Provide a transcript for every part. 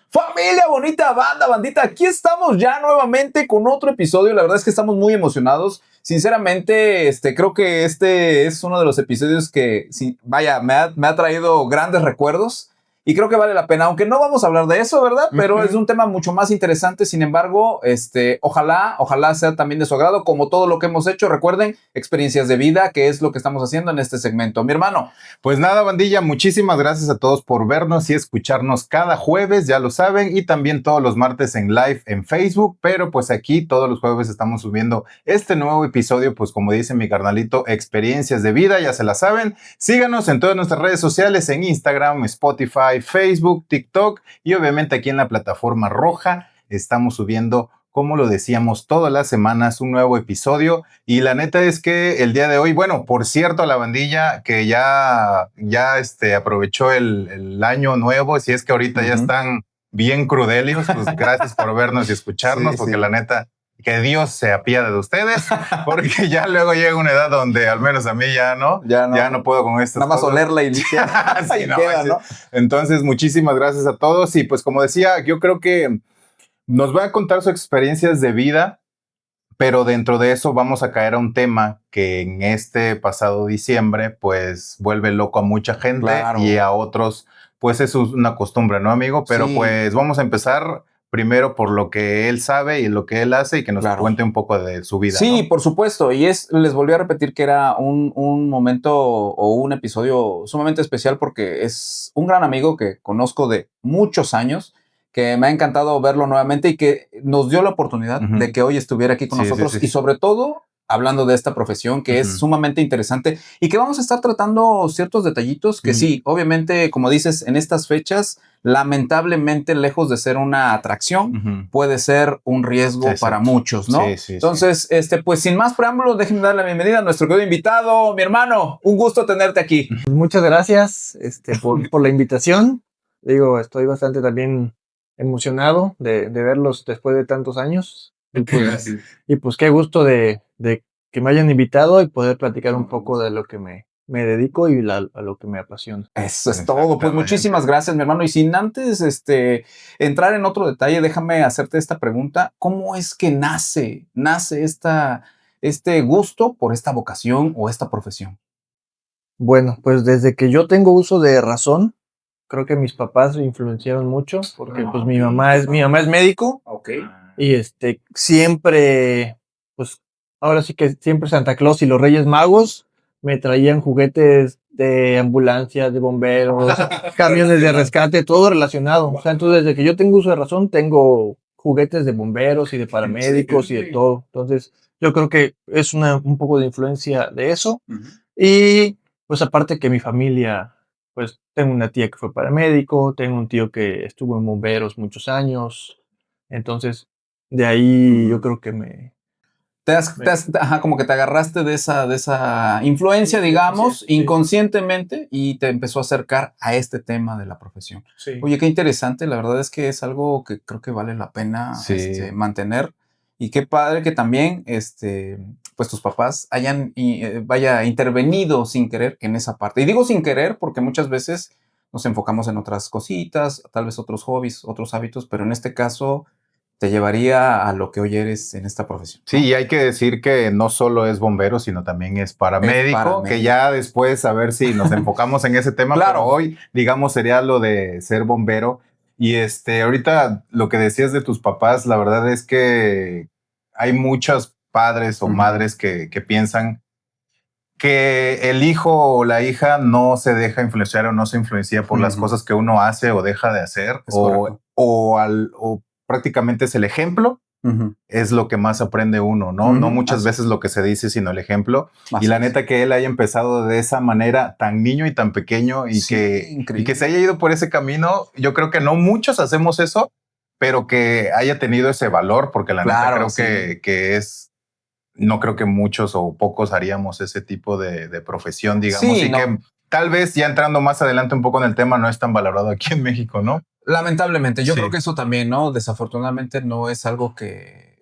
Familia bonita, bandita, aquí estamos ya nuevamente con otro episodio. La verdad es que estamos muy emocionados. Sinceramente, creo que este es uno de los episodios que, sí, vaya, me ha traído grandes recuerdos y creo que vale la pena, aunque no vamos a hablar de eso, ¿verdad? Pero es un tema mucho más interesante. Sin embargo, ojalá sea también de su agrado, como todo lo que hemos hecho. Recuerden, experiencias de vida, que es lo que estamos haciendo en este segmento. Mi hermano. Pues nada, bandilla, muchísimas gracias a todos por vernos y escucharnos cada jueves, ya lo saben, y también todos los martes en live en Facebook, pero pues aquí todos los jueves estamos subiendo este nuevo episodio, pues como dice mi carnalito, experiencias de vida, ya se la saben. Síganos en todas nuestras redes sociales, en Instagram, Spotify, Facebook, TikTok y obviamente aquí en la plataforma roja estamos subiendo, como lo decíamos, todas las semanas un nuevo episodio. Y la neta es que el día de hoy, bueno, por cierto, a la bandilla que ya aprovechó el año nuevo, si es que ahorita ya están bien crudelios, pues gracias por vernos y escucharnos, porque la neta, que Dios se apiade de ustedes, porque ya luego llega una edad donde al menos a mí ya no puedo con esto. Nada más olerla y queda, ¿no? Entonces, muchísimas gracias a todos. Y pues como decía, yo creo que nos va a contar sus experiencias de vida, pero dentro de eso vamos a caer a un tema que en este pasado diciembre pues vuelve loco a mucha gente, claro, y a otros pues es una costumbre, ¿no, amigo? Pero sí, pues vamos a empezar primero por lo que él sabe y lo que él hace y que nos cuente un poco de su vida. Sí, ¿no? Por supuesto. Y les volví a repetir que era un momento o un episodio sumamente especial porque es un gran amigo que conozco de muchos años, que me ha encantado verlo nuevamente y que nos dio la oportunidad de que hoy estuviera aquí con nosotros y sobre todo hablando de esta profesión que es sumamente interesante y que vamos a estar tratando ciertos detallitos que sí, obviamente, como dices, en estas fechas, lamentablemente, lejos de ser una atracción, puede ser un riesgo para muchos, ¿no? Entonces, pues sin más preámbulos, déjenme dar la bienvenida a nuestro querido invitado, mi hermano. Un gusto tenerte aquí. Muchas gracias por la invitación. Digo, estoy bastante también emocionado de verlos después de tantos años. Y pues qué gusto de que me hayan invitado y poder platicar un poco de lo que me dedico y a lo que me apasiona. Eso es todo. Pues muchísimas gracias, mi hermano. Y sin antes entrar en otro detalle, déjame hacerte esta pregunta. ¿Cómo es que nace este gusto por esta vocación o esta profesión? Bueno, pues desde que yo tengo uso de razón, creo que mis papás me influenciaron mucho porque pues mi mamá es médico. Okay. Y siempre, pues ahora sí que siempre Santa Claus y los Reyes Magos me traían juguetes de ambulancias, de bomberos, camiones de rescate, todo relacionado. O sea, entonces desde que yo tengo uso de razón, tengo juguetes de bomberos y de paramédicos y de todo. Entonces yo creo que es un poco de influencia de eso. Y pues aparte que mi familia, pues tengo una tía que fue paramédico, tengo un tío que estuvo en bomberos muchos años. Entonces, de ahí yo creo que como que te agarraste de esa influencia, digamos, inconscientemente y te empezó a acercar a este tema de la profesión. Sí. Oye, qué interesante. La verdad es que es algo que creo que vale la pena mantener. Y qué padre que también, pues tus papás hayan intervenido sin querer en esa parte. Y digo sin querer porque muchas veces nos enfocamos en otras cositas, tal vez otros hobbies, otros hábitos, pero en este caso te llevaría a lo que hoy eres en esta profesión, ¿no? Sí, y hay que decir que no solo es bombero, sino también es paramédico, que ya después a ver si nos enfocamos en ese tema, claro. Pero hoy, digamos, sería lo de ser bombero. Y ahorita lo que decías de tus papás, la verdad es que hay muchos padres o madres que piensan que el hijo o la hija no se deja influenciar o no se influencia por las cosas que uno hace o deja de hacer, o prácticamente es el ejemplo. Es lo que más aprende uno, ¿no? No muchas veces lo que se dice, sino el ejemplo. Y la neta que él haya empezado de esa manera tan niño y tan pequeño y que se haya ido por ese camino, yo creo que no muchos hacemos eso, pero que haya tenido ese valor, porque la neta creo que es, no creo que muchos o pocos haríamos ese tipo de profesión, digamos, que tal vez ya entrando más adelante un poco en el tema no es tan valorado aquí en México, ¿no? Lamentablemente, yo creo que eso también, ¿no? Desafortunadamente no es algo que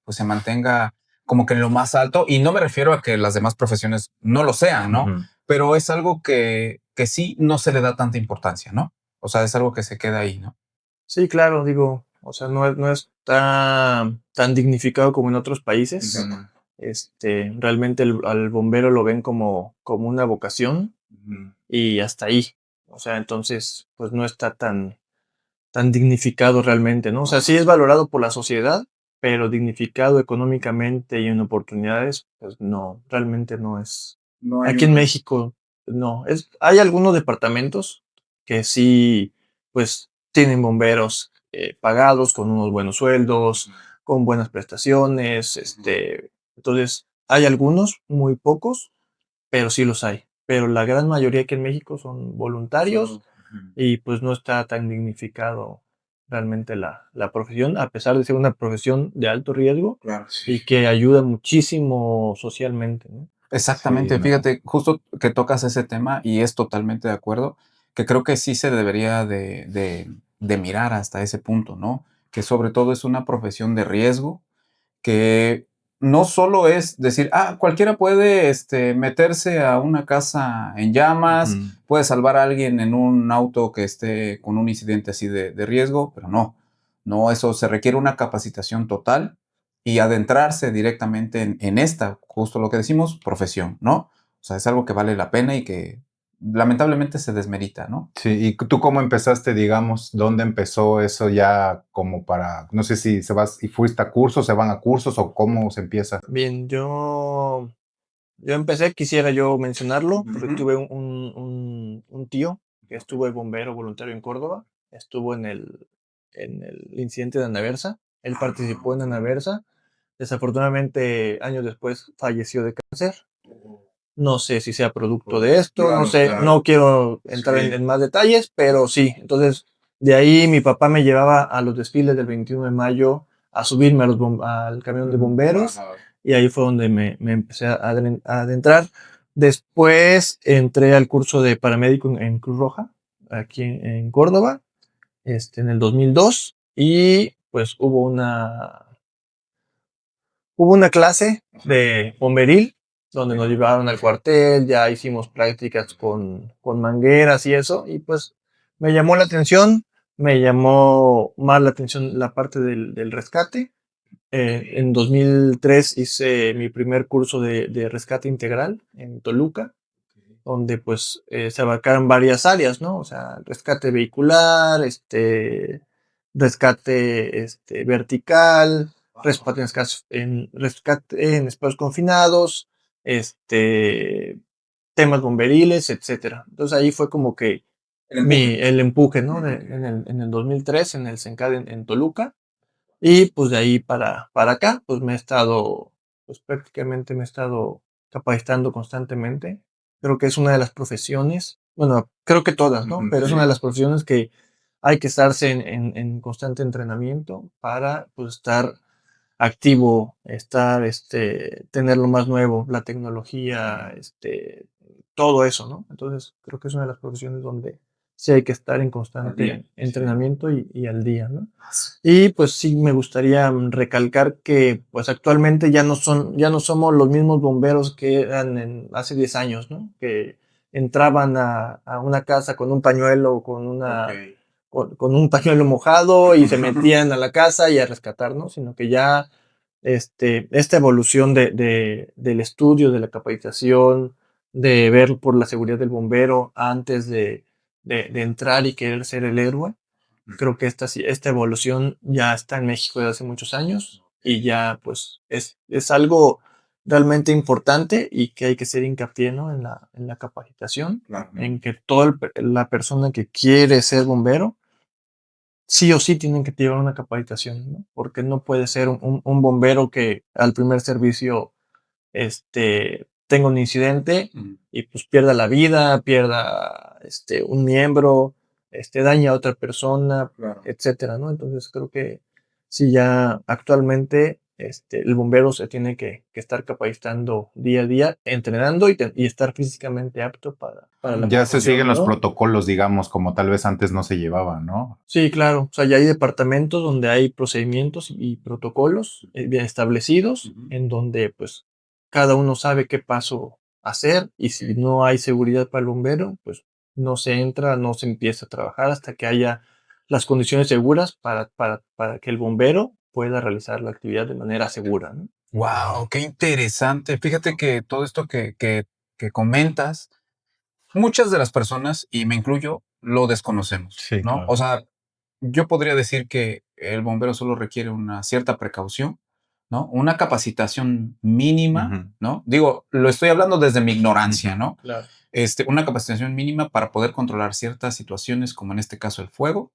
pues se mantenga como que en lo más alto, y no me refiero a que las demás profesiones no lo sean, ¿no? Pero es algo que sí no se le da tanta importancia, ¿no? O sea, es algo que se queda ahí, ¿no? Sí, claro, digo, o sea, no está tan dignificado como en otros países. Realmente al bombero lo ven como una vocación y hasta ahí. O sea, entonces, pues no está tan dignificado realmente, ¿no? O sea, sí es valorado por la sociedad, pero dignificado económicamente y en oportunidades, pues no, realmente no es. No hay Aquí en México, no. Hay algunos departamentos que sí, pues tienen bomberos pagados con unos buenos sueldos, con buenas prestaciones, entonces hay algunos, muy pocos, pero sí los hay. Pero la gran mayoría aquí en México son voluntarios y pues no está tan dignificado realmente la profesión, a pesar de ser una profesión de alto riesgo Claro, y que ayuda muchísimo socialmente, ¿no? exactamente, Sí, no. fíjate, justo que tocas ese tema y es totalmente de acuerdo, que creo que sí se debería de mirar hasta ese punto, ¿no? Que sobre todo es una profesión de riesgo, que no solo es decir, cualquiera puede meterse a una casa en llamas, puede salvar a alguien en un auto que esté con un incidente así de riesgo, pero no, no, eso se requiere una capacitación total y adentrarse directamente en esta, justo lo que decimos, profesión, ¿no? O sea, es algo que vale la pena y que lamentablemente se desmerita, ¿no? Sí, ¿y tú cómo empezaste, digamos, dónde empezó eso ya como para, no sé si se vas y fuiste a cursos, se van a cursos o cómo se empieza? Bien, yo empecé, quisiera yo mencionarlo, porque tuve un tío que estuvo de bombero voluntario en Córdoba, estuvo en el incidente de Anaversa, él participó en Anaversa, desafortunadamente años después falleció de cáncer. No sé si sea producto de esto, no Claro, sé, claro. no quiero entrar en más detalles, pero sí. Entonces, de ahí mi papá me llevaba a los desfiles del 21 de mayo a subirme al camión de bomberos Ajá. y ahí fue donde me empecé a adentrar. Después entré al curso de paramédico en Cruz Roja, aquí en Córdoba, en el 2002 y pues hubo una clase de bomberil donde nos llevaron al cuartel, ya hicimos prácticas con mangueras y eso, y pues me llamó la atención, me llamó más la atención la parte del rescate. En 2003 hice mi primer curso de rescate integral en Toluca, donde pues se abarcaron varias áreas, ¿no? O sea, rescate vehicular, rescate vertical, rescate en espacios confinados, temas bomberiles, etcétera. Entonces ahí fue como que El empuje. el empuje, ¿no? En el 2003 en el CENCAD en Toluca. Y pues de ahí para acá, pues pues prácticamente me he estado capacitando constantemente. Creo que es una de las profesiones, bueno, creo que todas, ¿no? Pero es una de las profesiones que hay que estarse en constante entrenamiento para pues estar activo, tener lo más nuevo, la tecnología, todo eso, ¿no? Entonces creo que es una de las profesiones donde sí hay que estar en Al día, constante sí. entrenamiento y al día, ¿no? Y pues sí me gustaría recalcar que pues actualmente ya no somos los mismos bomberos que eran hace 10 años, ¿no? Que entraban a una casa con un pañuelo, Ok. con un pañuelo mojado y se metían a la casa y a rescatar, ¿no? Sino que ya esta evolución del estudio, de la capacitación, de ver por la seguridad del bombero antes de entrar y querer ser el héroe. Creo que esta evolución ya está en México desde hace muchos años y ya pues es algo realmente importante y que hay que hacer hincapié, ¿no? en la capacitación, Claro. en que toda la persona que quiere ser bombero sí o sí tienen que llevar una capacitación, ¿no? Porque no puede ser un bombero que al primer servicio tenga un incidente y pues pierda la vida, pierda un miembro, daña a otra persona, Claro. etcétera, ¿no? Entonces creo que sí ya actualmente el bombero se tiene que estar capacitando día a día, entrenando y estar físicamente apto para la Ya se siguen profesión, los ¿no? protocolos, digamos, como tal vez antes no se llevaban, ¿no? Sí, claro. O sea, ya hay departamentos donde hay procedimientos y protocolos bien establecidos, en donde pues cada uno sabe qué paso hacer y si no hay seguridad para el bombero, pues no se entra, no se empieza a trabajar hasta que haya las condiciones seguras para que el bombero pueda realizar la actividad de manera segura, ¿no? Wow, qué interesante. Fíjate que todo esto que comentas, muchas de las personas, y me incluyo, lo desconocemos, Sí, ¿no? claro. O sea, yo podría decir que el bombero solo requiere una cierta precaución, ¿no? Una capacitación mínima, ¿no? Digo, lo estoy hablando desde mi ignorancia, ¿no? Claro. Una capacitación mínima para poder controlar ciertas situaciones, como en este caso el fuego,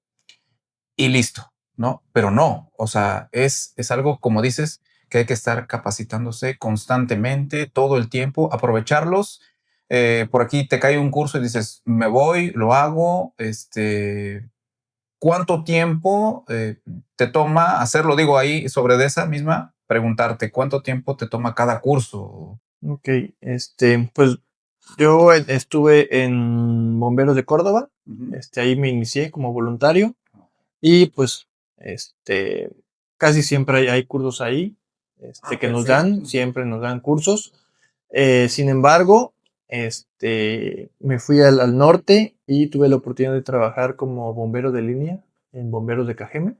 y listo, ¿no? Pero no, o sea, es algo, como dices, que hay que estar capacitándose constantemente, todo el tiempo, aprovecharlos. Por aquí te cae un curso y dices, me voy, lo hago, ¿cuánto tiempo te toma hacerlo? Digo ahí, sobre de esa misma, preguntarte, ¿cuánto tiempo te toma cada curso? Ok, pues yo estuve en Bomberos de Córdoba, ahí me inicié como voluntario y pues, casi siempre hay cursos ahí, que nos dan, siempre nos dan cursos. Sin embargo, me fui al norte y tuve la oportunidad de trabajar como bombero de línea en Bomberos de Cajeme,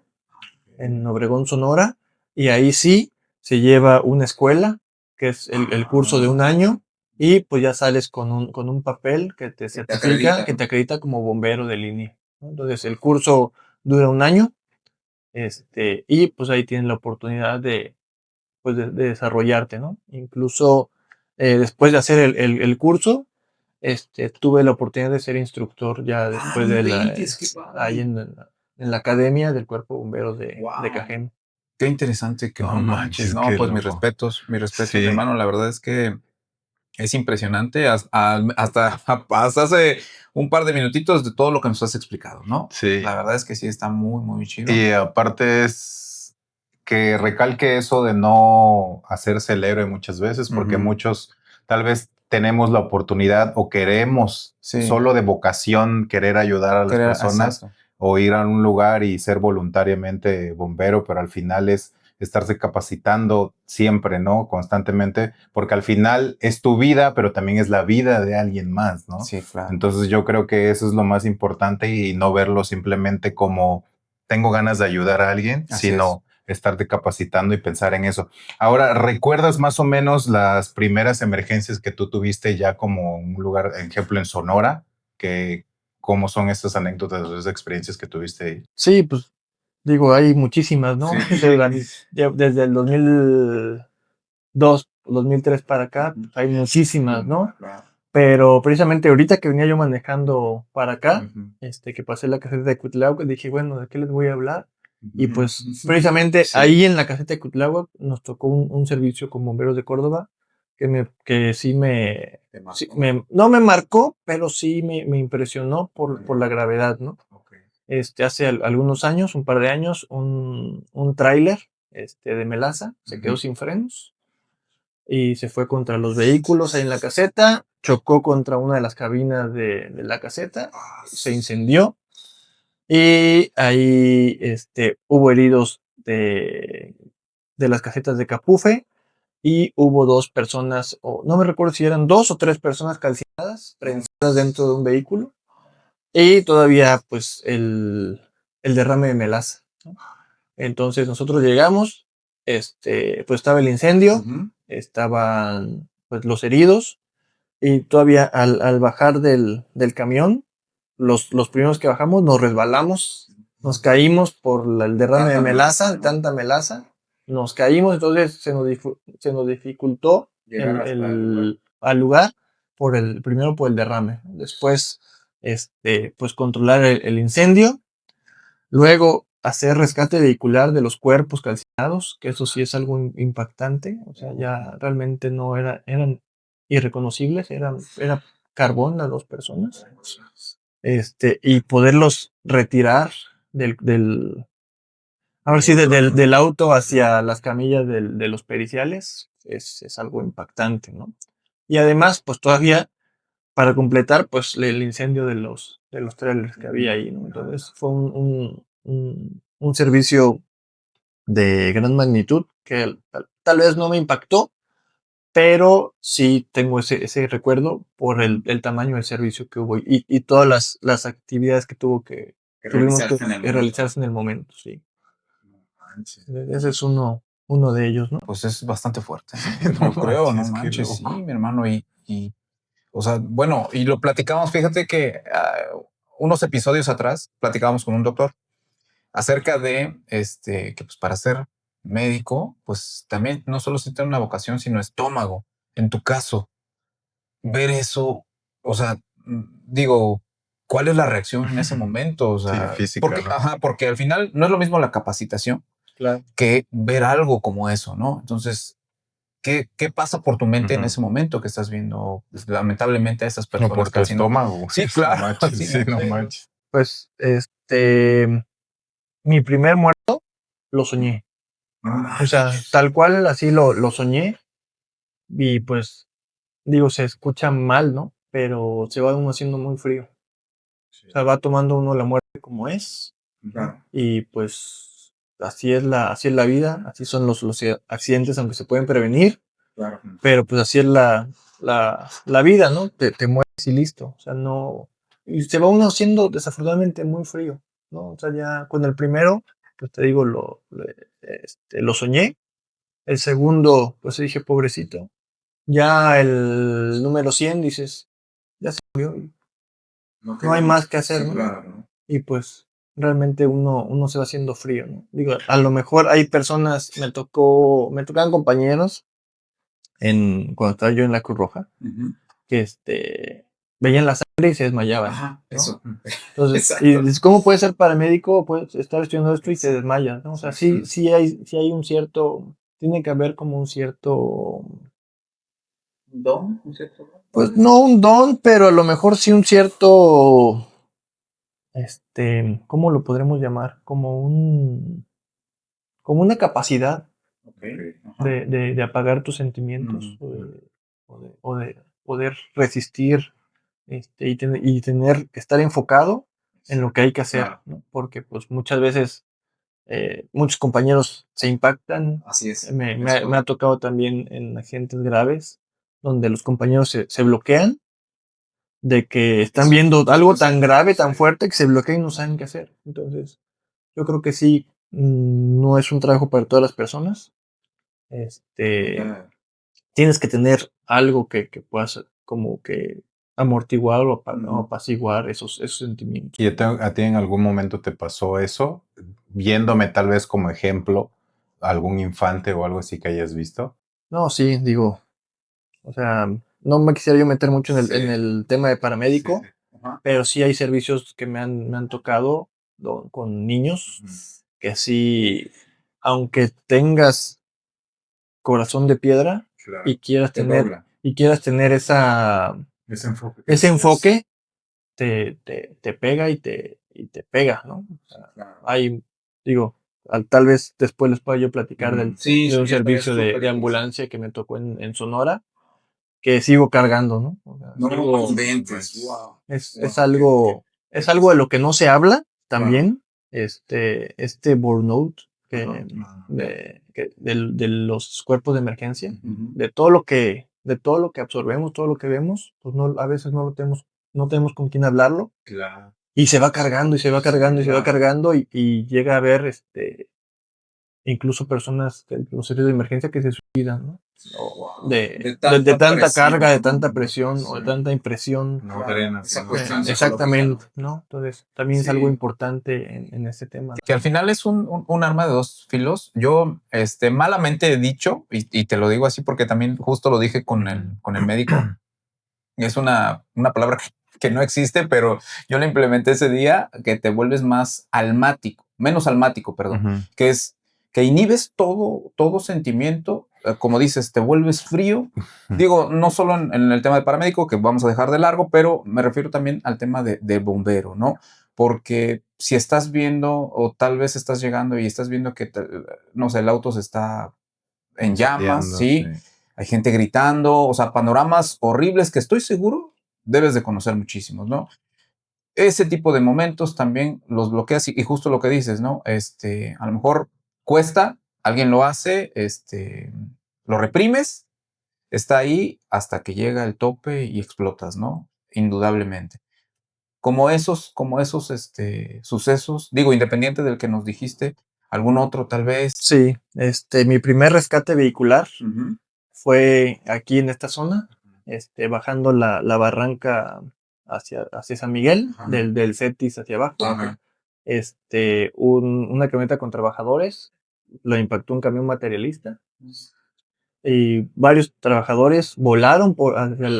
en Obregón, Sonora, y ahí sí se lleva una escuela, que es el curso de un año, y pues ya sales con un papel que te certifica, que te acredita como bombero de línea, ¿no? Entonces el curso dura un año, y pues ahí tienes la oportunidad pues de desarrollarte, ¿no? Incluso después de hacer el curso, tuve la oportunidad de ser instructor ya después de ahí en la academia del Cuerpo de Bomberos de Cajeme. Qué interesante que No manches, no, qué pues loco. mis respetos, Sí. hermano. La verdad es que es impresionante hasta hace un par de minutitos de todo lo que nos has explicado, ¿no? Sí. La verdad es que sí está muy, muy chido. Y aparte es que recalque eso de no hacerse el héroe muchas veces, porque muchos tal vez tenemos la oportunidad o queremos solo de vocación querer ayudar a las personas. Exacto. O ir a un lugar y ser voluntariamente bombero, pero al final es estarse capacitando siempre, ¿no? Constantemente, porque al final es tu vida, pero también es la vida de alguien más, ¿no? Sí, claro. Entonces yo creo que eso es lo más importante y no verlo simplemente como tengo ganas de ayudar a alguien, Así sino estarte capacitando y pensar en eso. Ahora, ¿recuerdas más o menos las primeras emergencias que tú tuviste ya como un lugar, ejemplo, en Sonora? ¿Cómo son estas anécdotas, esas experiencias que tuviste ahí? Sí, pues digo, hay muchísimas, ¿no? Sí. Desde el 2002, 2003 para acá, pues, hay muchísimas, ¿no? Pero precisamente ahorita que venía yo manejando para acá, que pasé la caseta de Cuitláhuac, dije, bueno, ¿de qué les voy a hablar? Y pues precisamente ahí en la caseta de Cuitláhuac nos tocó un servicio con Bomberos de Córdoba que sí no me marcó, pero sí me impresionó por la gravedad, ¿no? Hace algunos años, un par de años, un tráiler de melaza se quedó sin frenos y se fue contra los vehículos ahí en la caseta, chocó contra una de las cabinas de la caseta, se incendió y ahí hubo heridos de las casetas de Capufe y hubo dos personas, o no me recuerdo si eran dos o tres personas calcinadas, prensadas dentro de un vehículo y todavía pues el derrame de melaza, ¿no? Entonces nosotros llegamos, pues estaba el incendio, estaban pues los heridos y todavía al bajar del camión, los primeros que bajamos nos resbalamos, nos caímos por el derrame de melaza, de tanta melaza, nos caímos, entonces se nos dificultó al lugar primero por el derrame, después pues controlar el incendio. Luego, hacer rescate vehicular de los cuerpos calcinados, que eso sí es algo impactante. O sea, ya realmente no eran irreconocibles, era carbón las dos personas. Y poderlos retirar a ver si del auto hacia las camillas de los periciales es algo impactante, ¿no? Y además, pues todavía para completar, pues el incendio de los trailers que había ahí, ¿no? Entonces fue un servicio de gran magnitud que tal vez no me impactó, pero sí tengo ese recuerdo por el tamaño del servicio que hubo y todas las actividades que tuvo que tuvimos que realizarse en el momento, sí. Ese es uno de ellos, ¿no? Pues es bastante fuerte. No creo, no manches, sí, mi hermano. O sea, bueno, y lo platicamos, fíjate que unos episodios atrás platicábamos con un doctor acerca de que pues para ser médico, pues también no solo se tiene una vocación, sino estómago. En tu caso, ver eso, o sea, digo, ¿cuál es la reacción en ese momento? O sea, sí, física, porque, ¿no? porque al final no es lo mismo la capacitación que ver algo como eso, ¿no? Entonces, ¿qué pasa por tu mente en ese momento que estás viendo, pues, lamentablemente, a esas personas? No, por tu estómago. Sí, claro. No manches, sí, no manches. Pues, mi primer muerto lo soñé. O sea, tal cual así lo soñé. Y pues, digo, se escucha mal, ¿no? Pero se va uno haciendo muy frío. O sea, va tomando uno la muerte como es. Claro. Y pues así es la vida, así son los accidentes, aunque se pueden prevenir. Claro. Pero pues así es la vida, ¿no? Te mueres y listo. O sea, no. Y se va uno haciendo desafortunadamente muy frío, ¿no? O sea, ya con el primero, pues te digo, lo soñé. El segundo, pues dije, pobrecito. Ya el número 100 dices, ya se murió. No hay más que hacer, Sí, ¿no? claro. Y pues realmente uno se va haciendo frío, ¿no? Digo, a lo mejor hay personas, me tocaban compañeros cuando estaba yo en la Cruz Roja, que veían la sangre y se desmayaban. Ajá, ¿no? eso. Entonces, y dices, ¿cómo puede ser paramédico? Puedes estar estudiando esto y te desmayas, ¿no? O sea, sí hay un cierto, tiene que haber como un cierto ¿Don? ¿Un cierto don? pues no un don, pero a lo mejor sí un cierto, ¿cómo lo podremos llamar? Como una capacidad de apagar tus sentimientos o de poder resistir y tener que estar enfocado en lo que hay que hacer, ¿no? Porque pues muchas veces muchos compañeros se impactan. Así es. Me ha tocado también en accidentes graves donde los compañeros se bloquean de que están viendo algo tan grave, tan fuerte, que se bloquean y no saben qué hacer. Entonces, yo creo que sí, no es un trabajo para todas las personas. Tienes que tener algo que puedas como que amortiguar o apaciguar esos sentimientos. ¿Y a ti en algún momento te pasó eso? Viéndome tal vez como ejemplo, algún infante o algo así que hayas visto. No, sí, digo, o sea, no me quisiera yo meter mucho en el tema de paramédico, pero sí hay servicios que me han tocado con niños que sí, aunque tengas corazón de piedra y quieras tener ese enfoque, te pega y te pega, ¿no? O sea, digo, tal vez después les pueda yo platicar de un servicio de ambulancia que me tocó en Sonora, que sigo cargando, ¿no? O sea, es algo de lo que no se habla también, burnout de los cuerpos de emergencia, de todo lo que absorbemos, todo lo que vemos, pues no, a veces no tenemos con quién hablarlo. Claro. Y se va cargando y se va cargando y se va cargando y llega a haber incluso personas de los servicios de emergencia que se suicidan, ¿no? De tanta carga, de tanta presión o de tanta impresión. No drenas. Exactamente, ¿no? Entonces, también es algo importante en este tema. Que al final es un arma de dos filos. Yo, malamente he dicho, y te lo digo así porque también justo lo dije con el médico, es una palabra que no existe, pero yo la implementé ese día, que te vuelves menos almático, perdón, que es que inhibes todo sentimiento, como dices, te vuelves frío. Digo, no solo en el tema de paramédico, que vamos a dejar de largo, pero me refiero también al tema de bombero, ¿no? Porque si estás viendo o tal vez estás llegando y estás viendo que, no sé, el auto se está en llamas, ¿sí? Hay gente gritando, o sea, panoramas horribles que estoy seguro debes de conocer muchísimos, ¿no? Ese tipo de momentos también los bloqueas y justo lo que dices, ¿no? A lo mejor cuesta, alguien lo hace, lo reprimes, está ahí hasta que llega el tope y explotas, ¿no? Indudablemente. como esos sucesos, digo, independiente del que nos dijiste, algún otro tal vez. Sí, mi primer rescate vehicular fue aquí en esta zona, bajando la barranca hacia San Miguel, del Cetis hacia abajo. Una camioneta con trabajadores, lo impactó un camión materialista y varios trabajadores volaron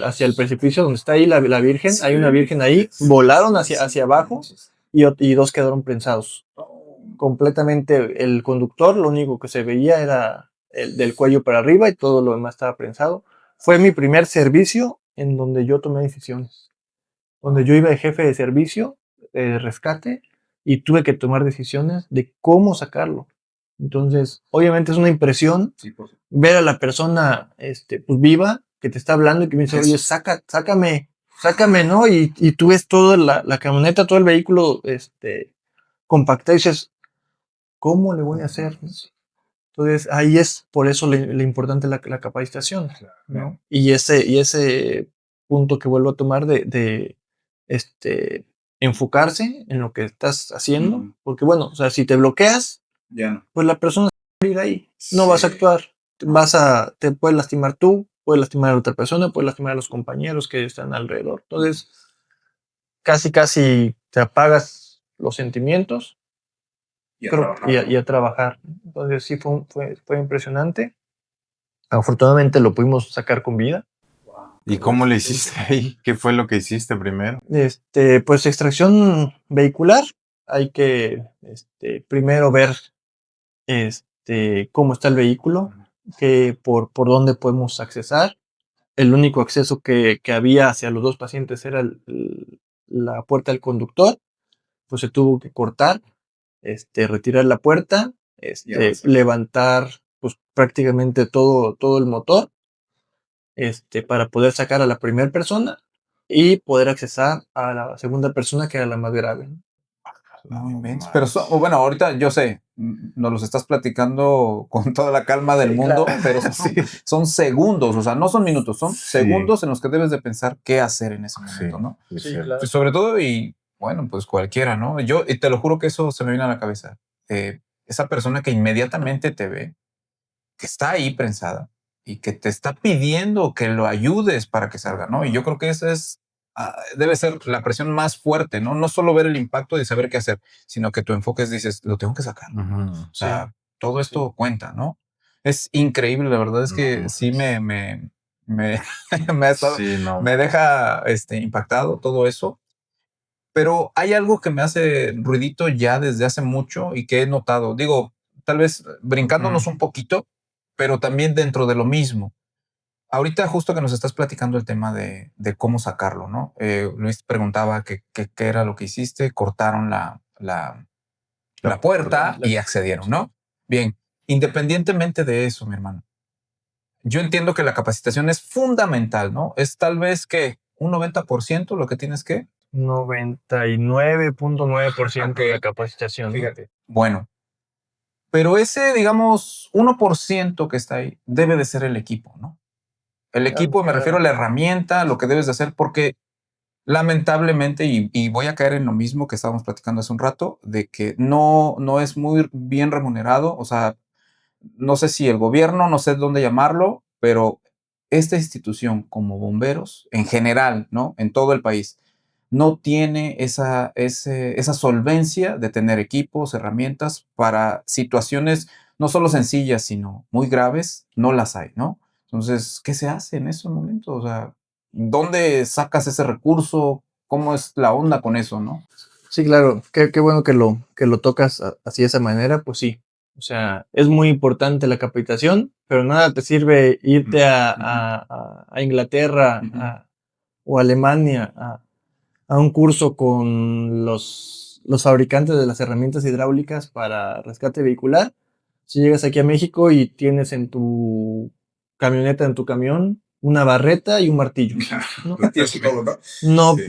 hacia el precipicio donde está ahí la Virgen. Sí, hay una Virgen ahí, volaron hacia abajo y 2 quedaron prensados. Completamente el conductor, lo único que se veía era del cuello para arriba y todo lo demás estaba prensado. Fue mi primer servicio en donde yo tomé decisiones, donde yo iba de jefe de servicio, de rescate, y tuve que tomar decisiones de cómo sacarlo. Entonces, obviamente es una impresión ver a la persona pues, viva, que te está hablando y que me dice, oye, sácame, ¿no? Y tú ves toda la camioneta, todo el vehículo compactado y dices, ¿cómo le voy a hacer? Entonces, ahí es por eso lo importante la capacitación, ¿no? Y ese punto que vuelvo a tomar de enfocarse en lo que estás haciendo, porque bueno, o sea, si te bloqueas, pues la persona se va a ir ahí, no vas a actuar, te puedes lastimar tú, puedes lastimar a otra persona, puedes lastimar a los compañeros que están alrededor. Entonces, casi te apagas los sentimientos y a trabajar. Entonces sí fue impresionante. Afortunadamente lo pudimos sacar con vida. ¿Y cómo le hiciste ahí? ¿Qué fue lo que hiciste primero? Pues extracción vehicular. Hay que primero ver cómo está el vehículo, por dónde podemos accesar. El único acceso que había hacia los 2 pacientes era la puerta del conductor, pues se tuvo que cortar, retirar la puerta, levantar pues prácticamente todo el motor, para poder sacar a la primera persona y poder accesar a la segunda persona, que era la más grave. No inventes. Pero bueno, ahorita yo sé, nos los estás platicando con toda la calma del mundo, claro. Pero son segundos, o sea, no son minutos, son segundos en los que debes de pensar qué hacer en ese momento, ¿no? Sí, claro. Pues sobre todo, y bueno, pues cualquiera, ¿no? Y te lo juro que eso se me viene a la cabeza. Esa persona que inmediatamente te ve, que está ahí prensada y que te está pidiendo que lo ayudes para que salga, ¿no? Y yo creo que esa debe ser la presión más fuerte, ¿no? No solo ver el impacto de saber qué hacer, sino que tu enfoque dices, lo tengo que sacar. O sea, todo esto cuenta, ¿no? Es increíble, la verdad es que sí me deja impactado todo eso. Pero hay algo que me hace ruidito ya desde hace mucho y que he notado. Digo, tal vez brincándonos un poquito, pero también dentro de lo mismo. Ahorita justo que nos estás platicando el tema de cómo sacarlo, ¿no? Luis preguntaba qué era lo que hiciste, cortaron la puerta y accedieron, ¿no? Bien, independientemente de eso, mi hermano, yo entiendo que la capacitación es fundamental, ¿no? Es tal vez que un 90% lo que tienes que... 99.9% de la capacitación. Fíjate. Bueno, pero ese, digamos, 1% que está ahí debe de ser el equipo, ¿no? El equipo, me refiero a la herramienta, lo que debes de hacer, porque lamentablemente, y voy a caer en lo mismo que estábamos platicando hace un rato, de que no es muy bien remunerado. O sea, no sé si el gobierno, no sé dónde llamarlo, pero esta institución como bomberos, en general, ¿no? En todo el país, no tiene esa solvencia de tener equipos, herramientas para situaciones no solo sencillas, sino muy graves, no las hay, ¿no? Entonces, ¿qué se hace en ese momento? O sea, ¿dónde sacas ese recurso? ¿Cómo es la onda con eso, no? Sí, claro. Qué bueno que lo tocas así de esa manera, pues sí. O sea, es muy importante la capacitación, pero nada te sirve irte a Inglaterra o Alemania a un curso con los fabricantes de las herramientas hidráulicas para rescate vehicular. Si llegas aquí a México y tienes en tu camioneta, en tu camión, una barreta y un martillo, ¿no?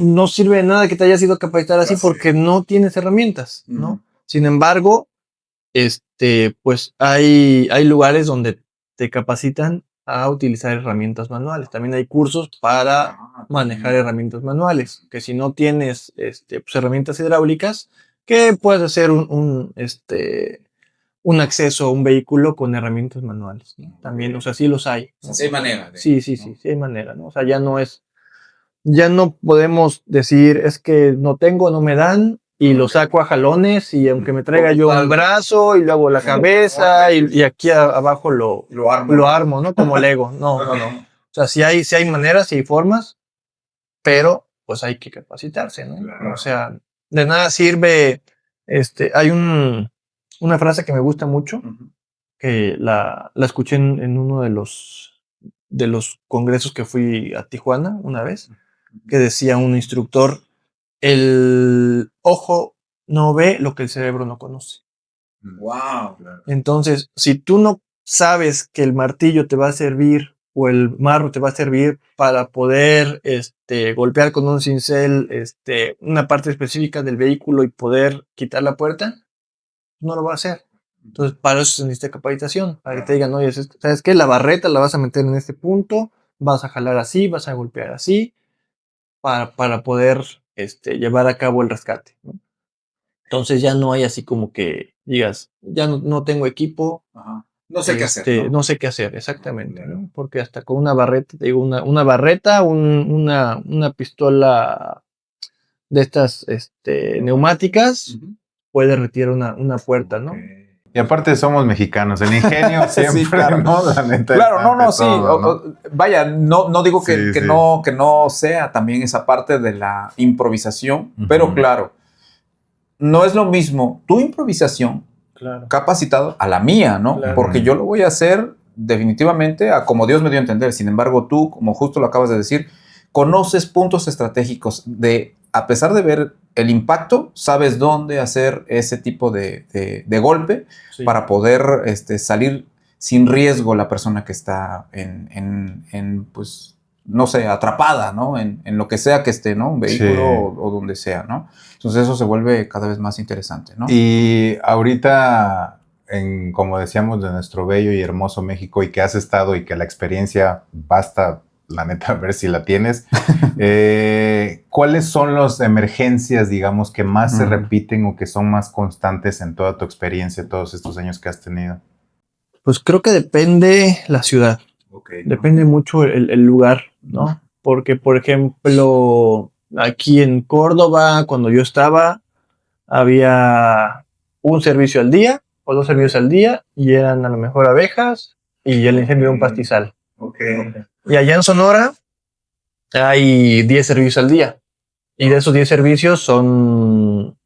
No sirve de nada que te hayas ido a capacitar así porque no tienes herramientas, ¿no? Sin embargo, pues hay lugares donde te capacitan a utilizar herramientas manuales. También hay cursos para manejar herramientas manuales, que si no tienes pues, herramientas hidráulicas, que puedes hacer un acceso a un vehículo con herramientas manuales, ¿no? También, o sea, sí los hay, ¿no? Sí hay manera. Sí hay manera, ¿no? O sea, ya no podemos decir, es que no tengo, no me dan, y lo saco a jalones, y aunque me traiga yo un brazo, y luego la cabeza, y aquí abajo lo armo, ¿no? Como Lego. No. O sea, sí hay maneras, sí hay formas, pero pues hay que capacitarse, ¿no? O sea, de nada sirve, hay una frase que me gusta mucho, que la escuché en uno de los congresos que fui a Tijuana una vez, que decía un instructor, el ojo no ve lo que el cerebro no conoce. Wow. Entonces, si tú no sabes que el martillo te va a servir o el marro te va a servir para poder golpear con un cincel una parte específica del vehículo y poder quitar la puerta, no lo va a hacer. Entonces, para eso se necesita capacitación, para que te digan, oye, ¿sabes qué? La barreta la vas a meter en este punto, vas a jalar así, vas a golpear así, para poder llevar a cabo el rescate, ¿no? Entonces ya no hay así como que digas, ya no tengo equipo. Ajá. No sé qué hacer, ¿no? No sé qué hacer, exactamente, ¿no? Porque hasta con una barreta, te digo, una barreta, una pistola de estas neumáticas, puede retirar una puerta, ¿no? Y aparte somos mexicanos, el ingenio siempre, sí, claro. ¿no? La neta. Claro, sí. Todo, ¿no? Vaya, no digo que Sí. que no sea también esa parte de la improvisación, pero claro, no es lo mismo tu improvisación capacitado a la mía, ¿no? Claro. Porque yo lo voy a hacer definitivamente a como Dios me dio a entender. Sin embargo, tú, como justo lo acabas de decir, conoces puntos estratégicos a pesar de ver el impacto, sabes dónde hacer ese tipo de golpe para poder salir sin riesgo la persona que está pues, no sé, atrapada, ¿no? En lo que sea que esté, ¿no? Un vehículo o donde sea, ¿no? Entonces eso se vuelve cada vez más interesante, ¿no? Y ahorita, como decíamos, de nuestro bello y hermoso México, y que has estado y que la experiencia basta, la neta, a ver si la tienes. ¿Cuáles son las emergencias, digamos, que más se repiten o que son más constantes en toda tu experiencia, todos estos años que has tenido? Pues creo que depende la ciudad. Depende mucho el lugar, ¿no? Porque, por ejemplo, aquí en Córdoba, cuando yo estaba, había un servicio al día o dos servicios al día y eran a lo mejor abejas y el incendio de un pastizal. Y allá en Sonora hay 10 servicios al día. Y de esos 10 servicios son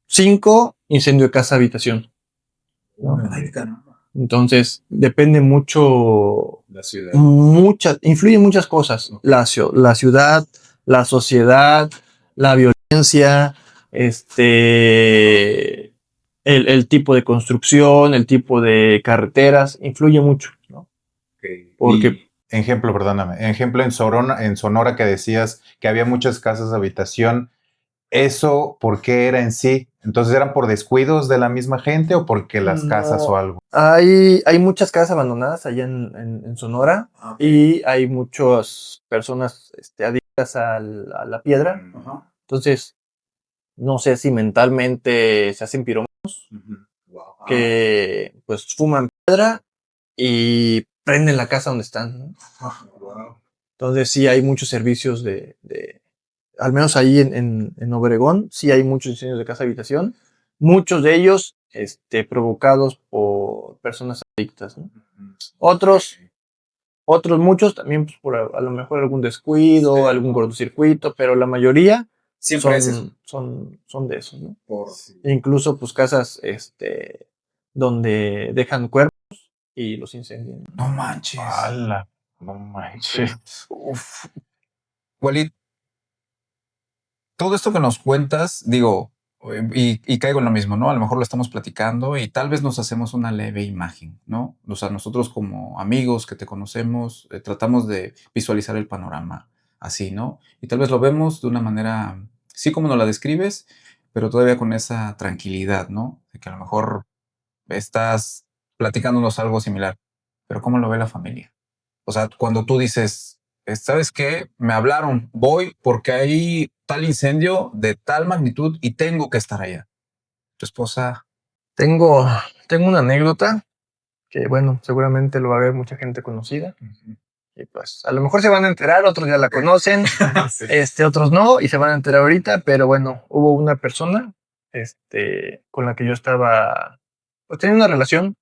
5 incendio de casa habitación. Entonces, depende mucho. La ciudad. Influyen muchas cosas. La ciudad, la sociedad, la violencia, el tipo de construcción, el tipo de carreteras, influye mucho, ¿no? Porque. Ejemplo en Sonora que decías que había muchas casas de habitación. ¿Eso por qué era en sí? Entonces, ¿eran por descuidos de la misma gente o porque las casas o algo? Hay muchas casas abandonadas allá en Sonora y hay muchas personas adictas a la piedra. Entonces, no sé si mentalmente se hacen pirómanos que pues fuman piedra y prenden la casa donde están, ¿no? Entonces sí hay muchos servicios al menos ahí en Obregón, sí hay muchos incendios de casa habitación, muchos de ellos provocados por personas adictas, ¿no? Otros muchos también pues, por a lo mejor algún descuido, algún cortocircuito, pero la mayoría son de esos, ¿no? Incluso pues casas donde dejan cuerpos y los incendian. No manches. ¡Hala! No manches. Uf. Walid, todo esto que nos cuentas, digo, y caigo en lo mismo, ¿no? A lo mejor lo estamos platicando y tal vez nos hacemos una leve imagen, ¿no? O sea, nosotros como amigos que te conocemos, tratamos de visualizar el panorama así, ¿no? Y tal vez lo vemos de una manera, sí como nos la describes, pero todavía con esa tranquilidad, ¿no? De que a lo mejor estás platicándonos algo similar, pero ¿cómo lo ve la familia? O sea, cuando tú dices, ¿sabes qué? Me hablaron, voy porque hay tal incendio de tal magnitud y tengo que estar allá. Tu esposa. Tengo una anécdota que, bueno, seguramente lo va a ver mucha gente conocida. Y pues, a lo mejor se van a enterar, otros ya la conocen, sí. Otros no, y se van a enterar ahorita, pero bueno, hubo una persona, con la que yo estaba, pues tenía una relación,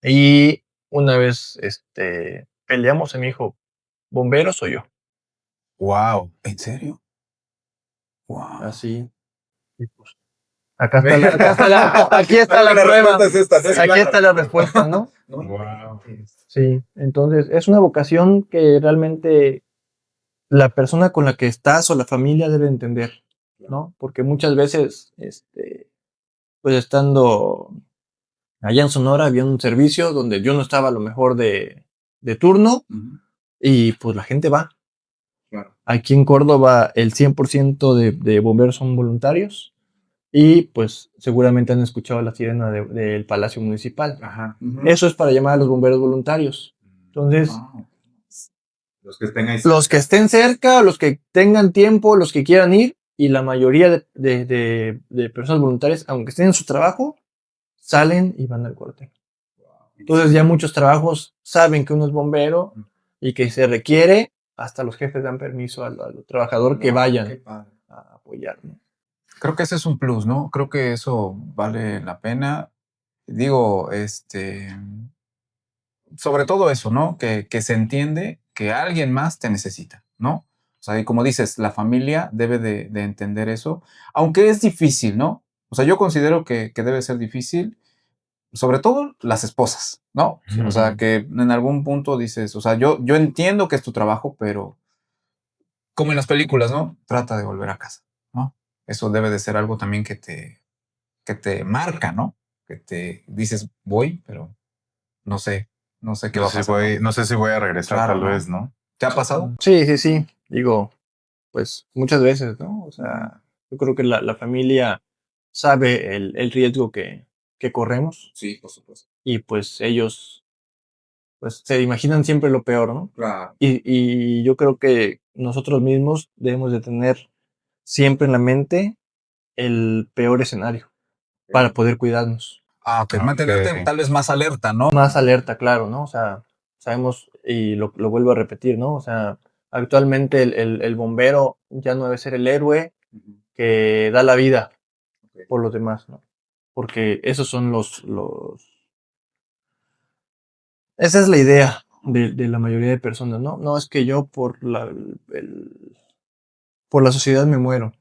y una vez, peleamos y me dijo, ¿bombero soy yo? Wow. ¿En serio? Wow. Así, y pues, aquí está la prueba, aquí está la respuesta, ¿no? Wow. Sí, entonces es una vocación que realmente la persona con la que estás o la familia debe entender, ¿no? Porque muchas veces, pues estando allá en Sonora había un servicio donde yo no estaba a lo mejor de turno y pues la gente va. Claro. Aquí en Córdoba el 100% de bomberos son voluntarios y pues seguramente han escuchado la sirena del Palacio Municipal. Ajá. Eso es para llamar a los bomberos voluntarios. Entonces... Los que estén ahí. Los que estén cerca, los que tengan tiempo, los que quieran ir, y la mayoría de personas voluntarias, aunque estén en su trabajo, salen y van al cuartel. Entonces ya muchos trabajos saben que uno es bombero y que se requiere, hasta los jefes dan permiso al trabajador que vayan a apoyar, ¿no? Creo que ese es un plus, ¿no? Creo que eso vale la pena. Digo, sobre todo eso, ¿no? Que se entiende que alguien más te necesita, ¿no? O sea, y como dices, la familia debe de entender eso, aunque es difícil, ¿no? O sea, yo considero que debe ser difícil, sobre todo las esposas, ¿no? O sea, que en algún punto dices, o sea, yo entiendo que es tu trabajo, pero como en las películas, ¿no? Trata de volver a casa, ¿no? Eso debe de ser algo también que te marca, ¿no? Que te dices, voy, pero no sé qué va a pasar. No sé si voy a regresar, claro, tal vez, ¿no? ¿Te ha pasado? Sí. Digo, pues muchas veces, ¿no? O sea, yo creo que la familia sabe el riesgo que corremos. Sí, por supuesto. Y pues ellos pues se imaginan siempre lo peor, ¿no? Claro. Y yo creo que nosotros mismos debemos de tener siempre en la mente el peor escenario para poder cuidarnos. Ok, mantenerte tal vez más alerta, ¿no? Más alerta, claro, ¿no? O sea, sabemos, y lo vuelvo a repetir, ¿no? O sea, actualmente el bombero ya no debe ser el héroe que da la vida por los demás, ¿no? Porque esos son esa es la idea de la mayoría de personas, ¿no? No es que yo por la sociedad me muero.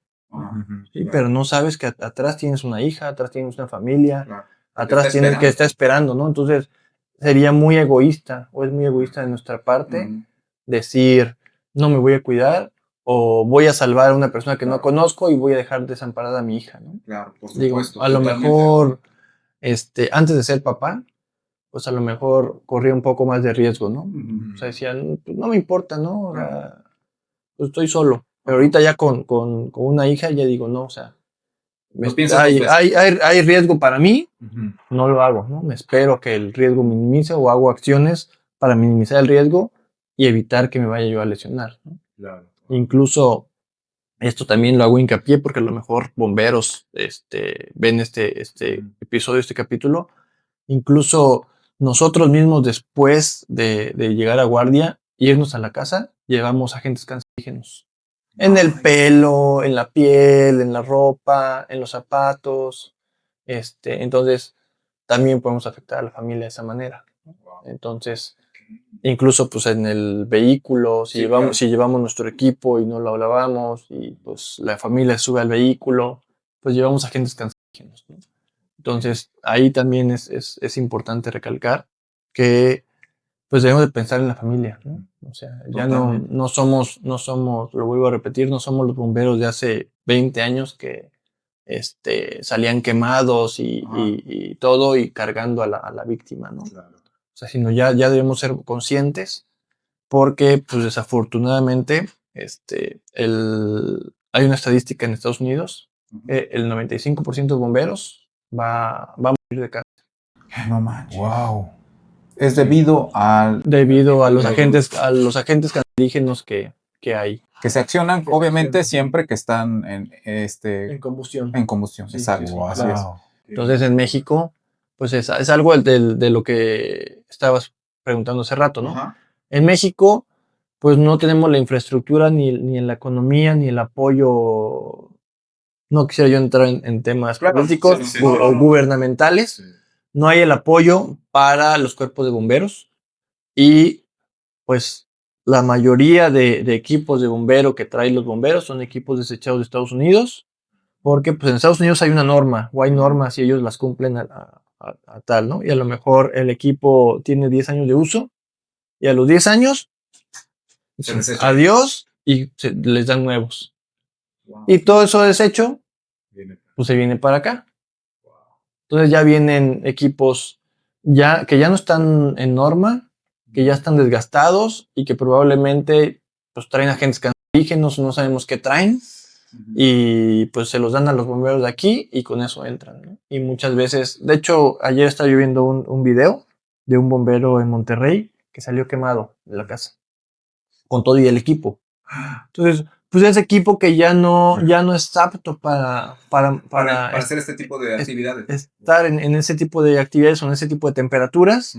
Sí, claro. Pero no sabes que atrás tienes una hija, atrás tienes una familia, claro. Atrás tienes que estar esperando, ¿no? Entonces sería muy egoísta, o es muy egoísta de nuestra parte, decir, no me voy a cuidar, o voy a salvar a una persona que no conozco y voy a dejar desamparada a mi hija, ¿no? Claro, por supuesto. Digo, a lo mejor, antes de ser papá, pues a lo mejor corría un poco más de riesgo, ¿no? O sea, decían, pues no me importa, ¿no? O sea, pues estoy solo. Pero ahorita ya con una hija ya digo, no, o sea, hay riesgo para mí, no lo hago, ¿no? Me espero que el riesgo minimice o hago acciones para minimizar el riesgo y evitar que me vaya yo a lesionar, ¿no? Claro. Incluso esto también lo hago hincapié porque a lo mejor bomberos ven este episodio, este capítulo. Incluso nosotros mismos, después de llegar a guardia, irnos a la casa, llevamos agentes cancerígenos. En el pelo, en la piel, en la ropa, en los zapatos. Entonces, también podemos afectar a la familia de esa manera. Entonces, incluso pues en el vehículo, si llevamos nuestro equipo y no lo lavamos y pues la familia sube al vehículo, pues llevamos agentes cancerígenos, ¿no? Entonces, ahí también es importante recalcar que pues debemos de pensar en la familia, ¿no? O sea, ya no somos, lo vuelvo a repetir, no somos los bomberos de hace 20 años que salían quemados y todo y cargando a la víctima, ¿no? Claro. O sea, sino ya debemos ser conscientes porque, pues desafortunadamente, hay una estadística en Estados Unidos, el 95% de bomberos va a morir de cáncer. No manches. Wow. Es debido a los agentes cancerígenos que hay. Que se accionan, obviamente, siempre que están en combustión. En combustión, sí, exacto. Sí, así es. Entonces, en México, pues es algo de lo que estabas preguntando hace rato, ¿no? Ajá. En México, pues no tenemos la infraestructura, ni en la economía, ni el apoyo. No quisiera yo entrar en temas políticos o gubernamentales. Sí. No hay el apoyo para los cuerpos de bomberos y pues la mayoría de equipos de bombero que traen los bomberos son equipos desechados de Estados Unidos, porque pues en Estados Unidos hay una norma o hay normas y ellos las cumplen a tal, ¿no? Y a lo mejor el equipo tiene 10 años de uso y a los 10 años, adiós, y les dan nuevos. Wow. Y todo eso desecho, pues se viene para acá. Entonces ya vienen equipos que ya no están en norma, que ya están desgastados y que probablemente pues traen agentes cancerígenos, no sabemos qué traen, y pues se los dan a los bomberos de aquí y con eso entran, ¿no? Y muchas veces, de hecho, ayer estaba yo viendo un video de un bombero en Monterrey que salió quemado de la casa, con todo y el equipo. Entonces, pues ese equipo que ya no es apto para hacer este tipo de actividades. Estar en ese tipo de actividades o en ese tipo de temperaturas,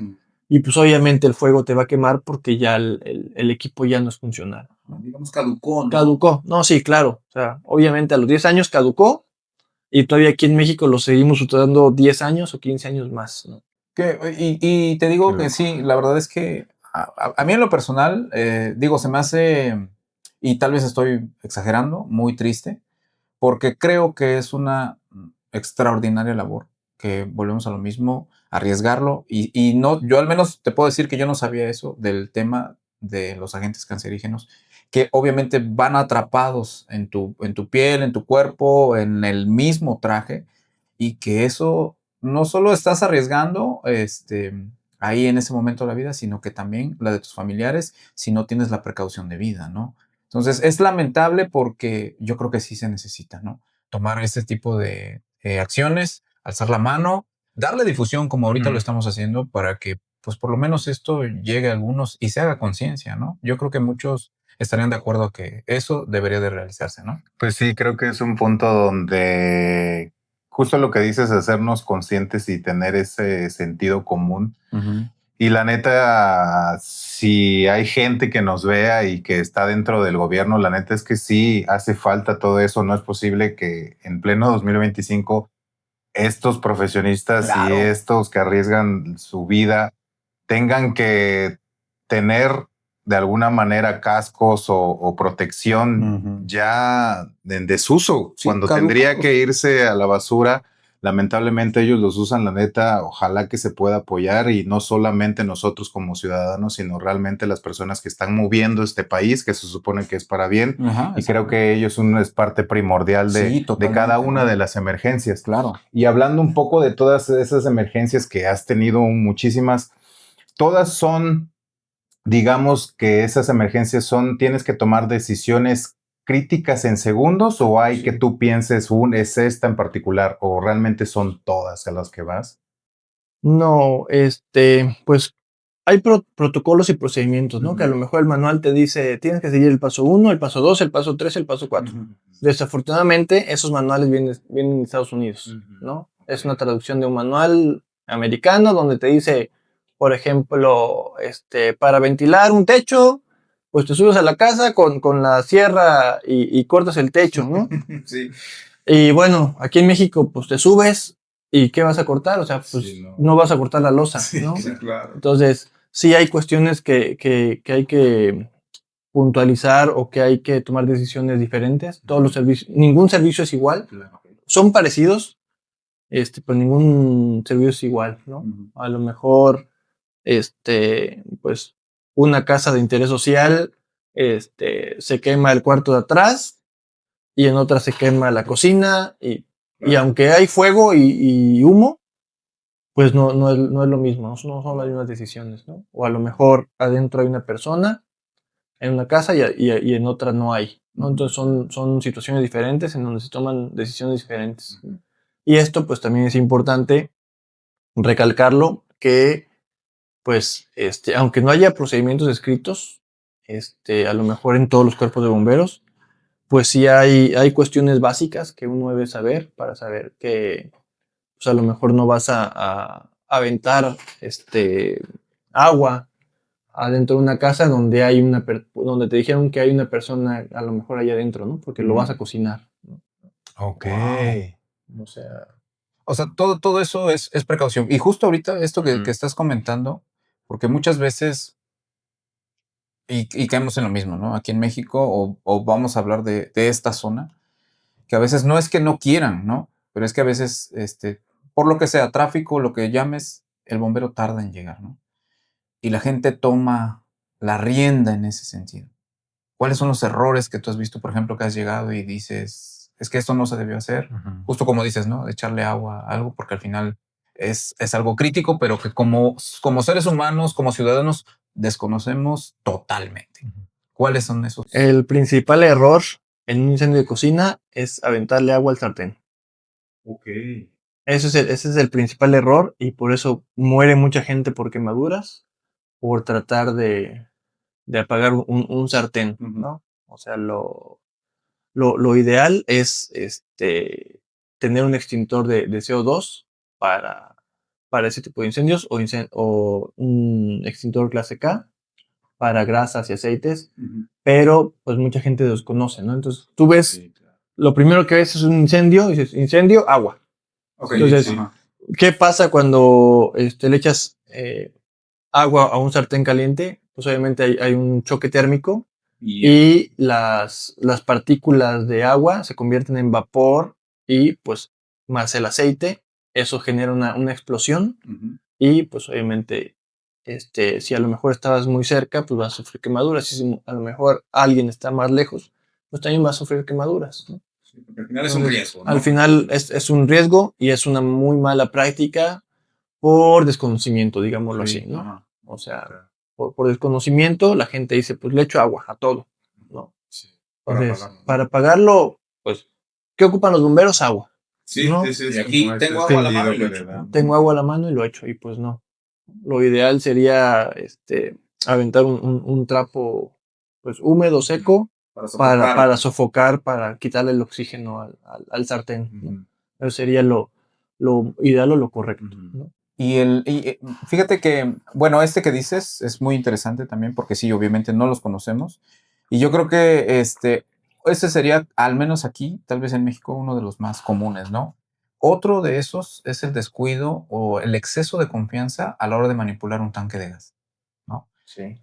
y pues obviamente el fuego te va a quemar porque ya el equipo ya no es funcional, ¿no? Digamos caducó, ¿no? Caducó, no, sí, claro. O sea, obviamente a los 10 años caducó y todavía aquí en México lo seguimos utilizando 10 años o 15 años más, ¿no? Y te digo que sí, la verdad es que a mí en lo personal, digo, se me hace, y tal vez estoy exagerando, muy triste, porque creo que es una extraordinaria labor, que volvemos a lo mismo, arriesgarlo, y no, yo al menos te puedo decir que yo no sabía eso del tema de los agentes cancerígenos, que obviamente van atrapados en tu piel, en tu cuerpo, en el mismo traje, y que eso no solo estás arriesgando ahí en ese momento de la vida, sino que también la de tus familiares si no tienes la precaución de vida, ¿no? Entonces es lamentable porque yo creo que sí se necesita, ¿no? Tomar este tipo de acciones, alzar la mano, darle difusión como ahorita lo estamos haciendo para que pues por lo menos esto llegue a algunos y se haga conciencia, ¿no? Yo creo que muchos estarían de acuerdo que eso debería de realizarse, ¿no? Pues sí, creo que es un punto donde justo lo que dices, hacernos conscientes y tener ese sentido común. Y la neta, si hay gente que nos vea y que está dentro del gobierno, la neta es que sí hace falta todo eso. No es posible que en pleno 2025 estos profesionistas y estos que arriesgan su vida tengan que tener de alguna manera cascos o protección ya en desuso, sí, cuando tendría que irse a la basura. Lamentablemente ellos los usan, la neta, ojalá que se pueda apoyar y no solamente nosotros como ciudadanos, sino realmente las personas que están moviendo este país, que se supone que es para bien. Y creo que ellos es parte primordial de cada una de las emergencias. Claro. Y hablando un poco de todas esas emergencias que has tenido muchísimas, todas son, digamos que esas emergencias tienes que tomar decisiones críticas en segundos, o hay que tú pienses, es esta en particular, o realmente son todas a las que vas? No, pues hay protocolos y procedimientos, ¿no? Que a lo mejor el manual te dice, tienes que seguir el paso 1, el paso 2, el paso 3, el paso 4. Desafortunadamente, esos manuales vienen de Estados Unidos, ¿no? Es una traducción de un manual americano donde te dice, por ejemplo, para ventilar un techo, pues te subes a la casa con la sierra y cortas el techo, ¿no? Sí. Y bueno, aquí en México, pues te subes y ¿qué vas a cortar? O sea, pues sí, no vas a cortar la losa, ¿no? Sí, claro. Entonces, sí hay cuestiones que hay que puntualizar o que hay que tomar decisiones diferentes. Todos los servicios, ningún servicio es igual. Son parecidos, pero ningún servicio es igual, ¿no? A lo mejor, pues, una casa de interés social, se quema el cuarto de atrás y en otra se quema la cocina y aunque hay fuego y humo, pues no es lo mismo, no son las mismas decisiones, ¿no? O a lo mejor adentro hay una persona en una casa y en otra no hay, ¿no? Entonces son situaciones diferentes en donde se toman decisiones diferentes. Y esto pues también es importante recalcarlo, que pues, aunque no haya procedimientos escritos, a lo mejor en todos los cuerpos de bomberos, pues sí hay cuestiones básicas que uno debe saber para saber que, pues a lo mejor no vas a aventar, agua adentro de una casa donde donde te dijeron que hay una persona a lo mejor allá adentro, ¿no? Porque lo vas a cocinar, ¿no? Ok. Wow. O sea, todo eso es precaución. Y justo ahorita, esto que estás comentando, porque muchas veces, y caemos en lo mismo, ¿no? Aquí en México, o vamos a hablar de esta zona, que a veces no es que no quieran, ¿no? Pero es que a veces, por lo que sea, tráfico, lo que llames, el bombero tarda en llegar, ¿no? Y la gente toma la rienda en ese sentido. ¿Cuáles son los errores que tú has visto, por ejemplo, que has llegado y dices, es que esto no se debió hacer? Justo como dices, ¿no? Echarle agua a algo, porque al final es algo crítico, pero que como seres humanos, como ciudadanos, desconocemos totalmente. ¿Cuáles son esos? El principal error en un incendio de cocina es aventarle agua al sartén. Ok. Ese es el principal error y por eso muere mucha gente por quemaduras, por tratar de apagar un sartén, ¿no? O sea, lo ideal es tener un extintor de CO2 para ese tipo de incendios o un extintor clase K para grasas y aceites, pero pues mucha gente desconoce, ¿no? Entonces tú ves, lo primero que ves es un incendio, y dices, incendio, agua. Okay, entonces, ¿qué pasa cuando le echas agua a un sartén caliente? Pues obviamente hay un choque térmico y las partículas de agua se convierten en vapor y pues más el aceite, eso genera una explosión y pues obviamente si a lo mejor estabas muy cerca, pues vas a sufrir quemaduras. Si a lo mejor alguien está más lejos, pues también va a sufrir quemaduras, ¿no? Sí, porque al final es un riesgo, ¿no? Al final es un riesgo y es una muy mala práctica por desconocimiento, digámoslo así, ¿no? Ajá. O sea, por desconocimiento, la gente dice, pues le echo agua a todo, ¿no? Sí. Entonces, para apagarlo, pues, ¿qué ocupan los bomberos? Agua. Sí, ¿no? sí, Y aquí tengo agua a la mano y lo echo. Tengo agua a la mano y lo echo, y pues no. Lo ideal sería aventar un trapo pues húmedo, seco, para sofocar, para quitarle el oxígeno al sartén, ¿no? Eso sería lo ideal o lo correcto, ¿no? Y fíjate que, bueno, que dices es muy interesante también porque sí, obviamente no los conocemos. Y yo creo que ese sería, al menos aquí, tal vez en México, uno de los más comunes, ¿no? Otro de esos es el descuido o el exceso de confianza a la hora de manipular un tanque de gas, ¿no? Sí.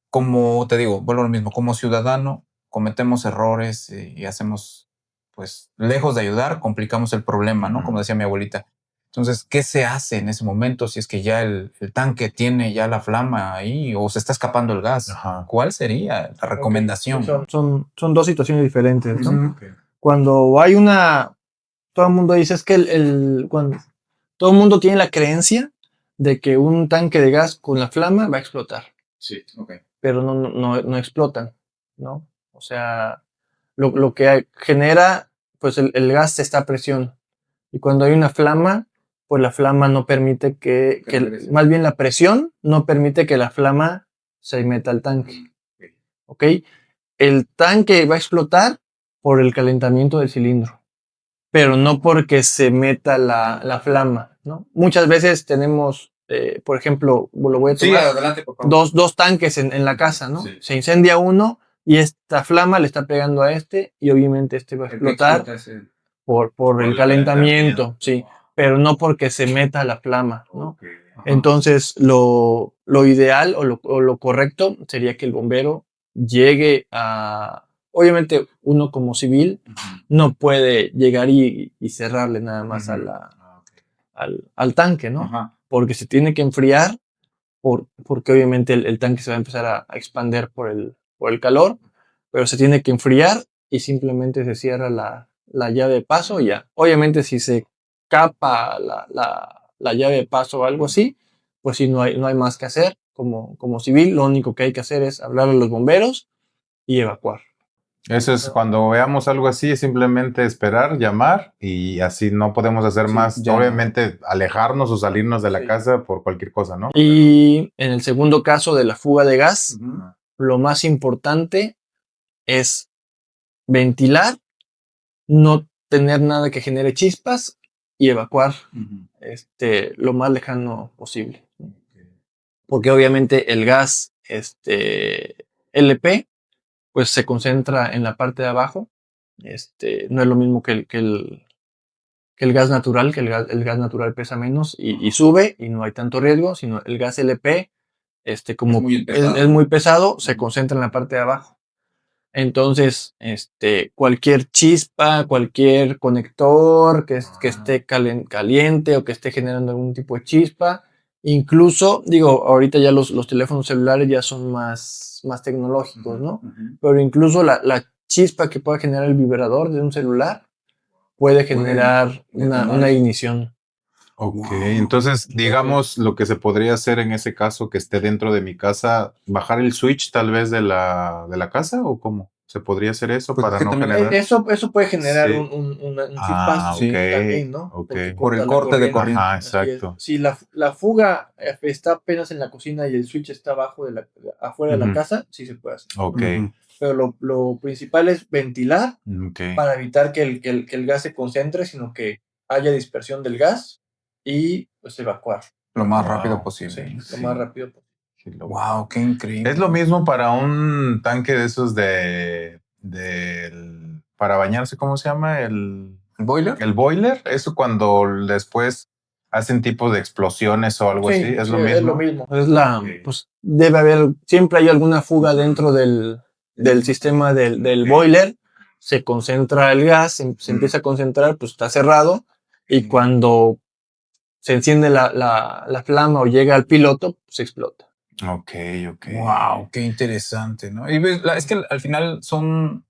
Como te digo, vuelvo a lo mismo, como ciudadano cometemos errores y hacemos, pues, lejos de ayudar, complicamos el problema, ¿no? Como decía mi abuelita. Entonces, ¿qué se hace en ese momento si es que ya el tanque tiene ya la flama ahí o se está escuapando el gas? Ajá. ¿Cuál sería la recomendación? Okay. Son dos situaciones diferentes, ¿no? Okay. Cuando hay todo el mundo dice, es que cuando todo el mundo tiene la creencia de que un tanque de gas con la flama va a explotar. Sí, ok. Pero no explotan, ¿no? O sea, lo que genera, pues el gas está a presión. Y cuando hay una flama, pues la flama no permite más bien la presión no permite que la flama se meta al tanque. ¿Ok? El tanque va a explotar por el calentamiento del cilindro, pero no porque se meta la flama, ¿no? Muchas veces tenemos, por ejemplo, lo voy a tomar, adelante, por favor. dos tanques en la casa, ¿no? Sí. Se incendia uno y esta flama le está pegando a y obviamente va a explotar por el calentamiento, sí, pero no porque se meta la flama, ¿no? Okay. Entonces, lo ideal o lo correcto sería que el bombero llegue a... Obviamente, uno como civil no puede llegar y cerrarle nada más al tanque, ¿no? Ajá. Porque se tiene que enfriar, porque obviamente el tanque se va a empezar a expandir por el calor, pero se tiene que enfriar y simplemente se cierra la llave de paso y ya. Obviamente, si se capa la llave de paso o algo así, pues sí, no hay más que hacer. Como civil, lo único que hay que hacer es hablar a los bomberos y evacuar. Eso es cuando veamos algo así, es simplemente esperar, llamar y así no podemos hacer más. Obviamente alejarnos o salirnos de la casa por cualquier cosa, ¿no? Y en el segundo caso de la fuga de gas, lo más importante es ventilar, no tener nada que genere chispas y evacuar lo más lejano posible. Porque obviamente el gas LP pues se concentra en la parte de abajo. No es lo mismo que el gas natural, que el gas natural pesa menos y sube y no hay tanto riesgo, sino el gas LP, como es muy pesado, se concentra en la parte de abajo. Entonces, cualquier chispa, cualquier conector que esté caliente o que esté generando algún tipo de chispa, incluso, digo, ahorita ya los teléfonos celulares ya son más tecnológicos, ¿no? Pero incluso la chispa que puede generar el vibrador de un celular puede generar una ignición. Ok, entonces digamos lo que se podría hacer en ese caso que esté dentro de mi casa, bajar el switch tal vez de la casa o cómo se podría hacer eso pues para no generar. Eso puede generar un chispazo también, ¿no? Okay. Por el corte de corriente. Ajá, exacto. Si la fuga está apenas en la cocina y el switch está afuera de la casa, sí se puede hacer. Ok. Pero lo principal es ventilar para evitar que el gas se concentre, sino que haya dispersión del gas y pues evacuar. Lo más rápido posible. Sí, lo más rápido posible. Wow, qué increíble. Es lo mismo para un tanque de esos para bañarse, ¿cómo se llama? ¿El boiler? El boiler, eso cuando después hacen tipo de explosiones o algo así, ¿es lo mismo? Es lo mismo. Pues debe haber, siempre hay alguna fuga dentro del sistema del boiler, se concentra el gas, se empieza a concentrar, pues está cerrado y cuando se enciende la flama o llega al piloto, pues explota. Ok. Wow, qué interesante, ¿no? Y es que al final son,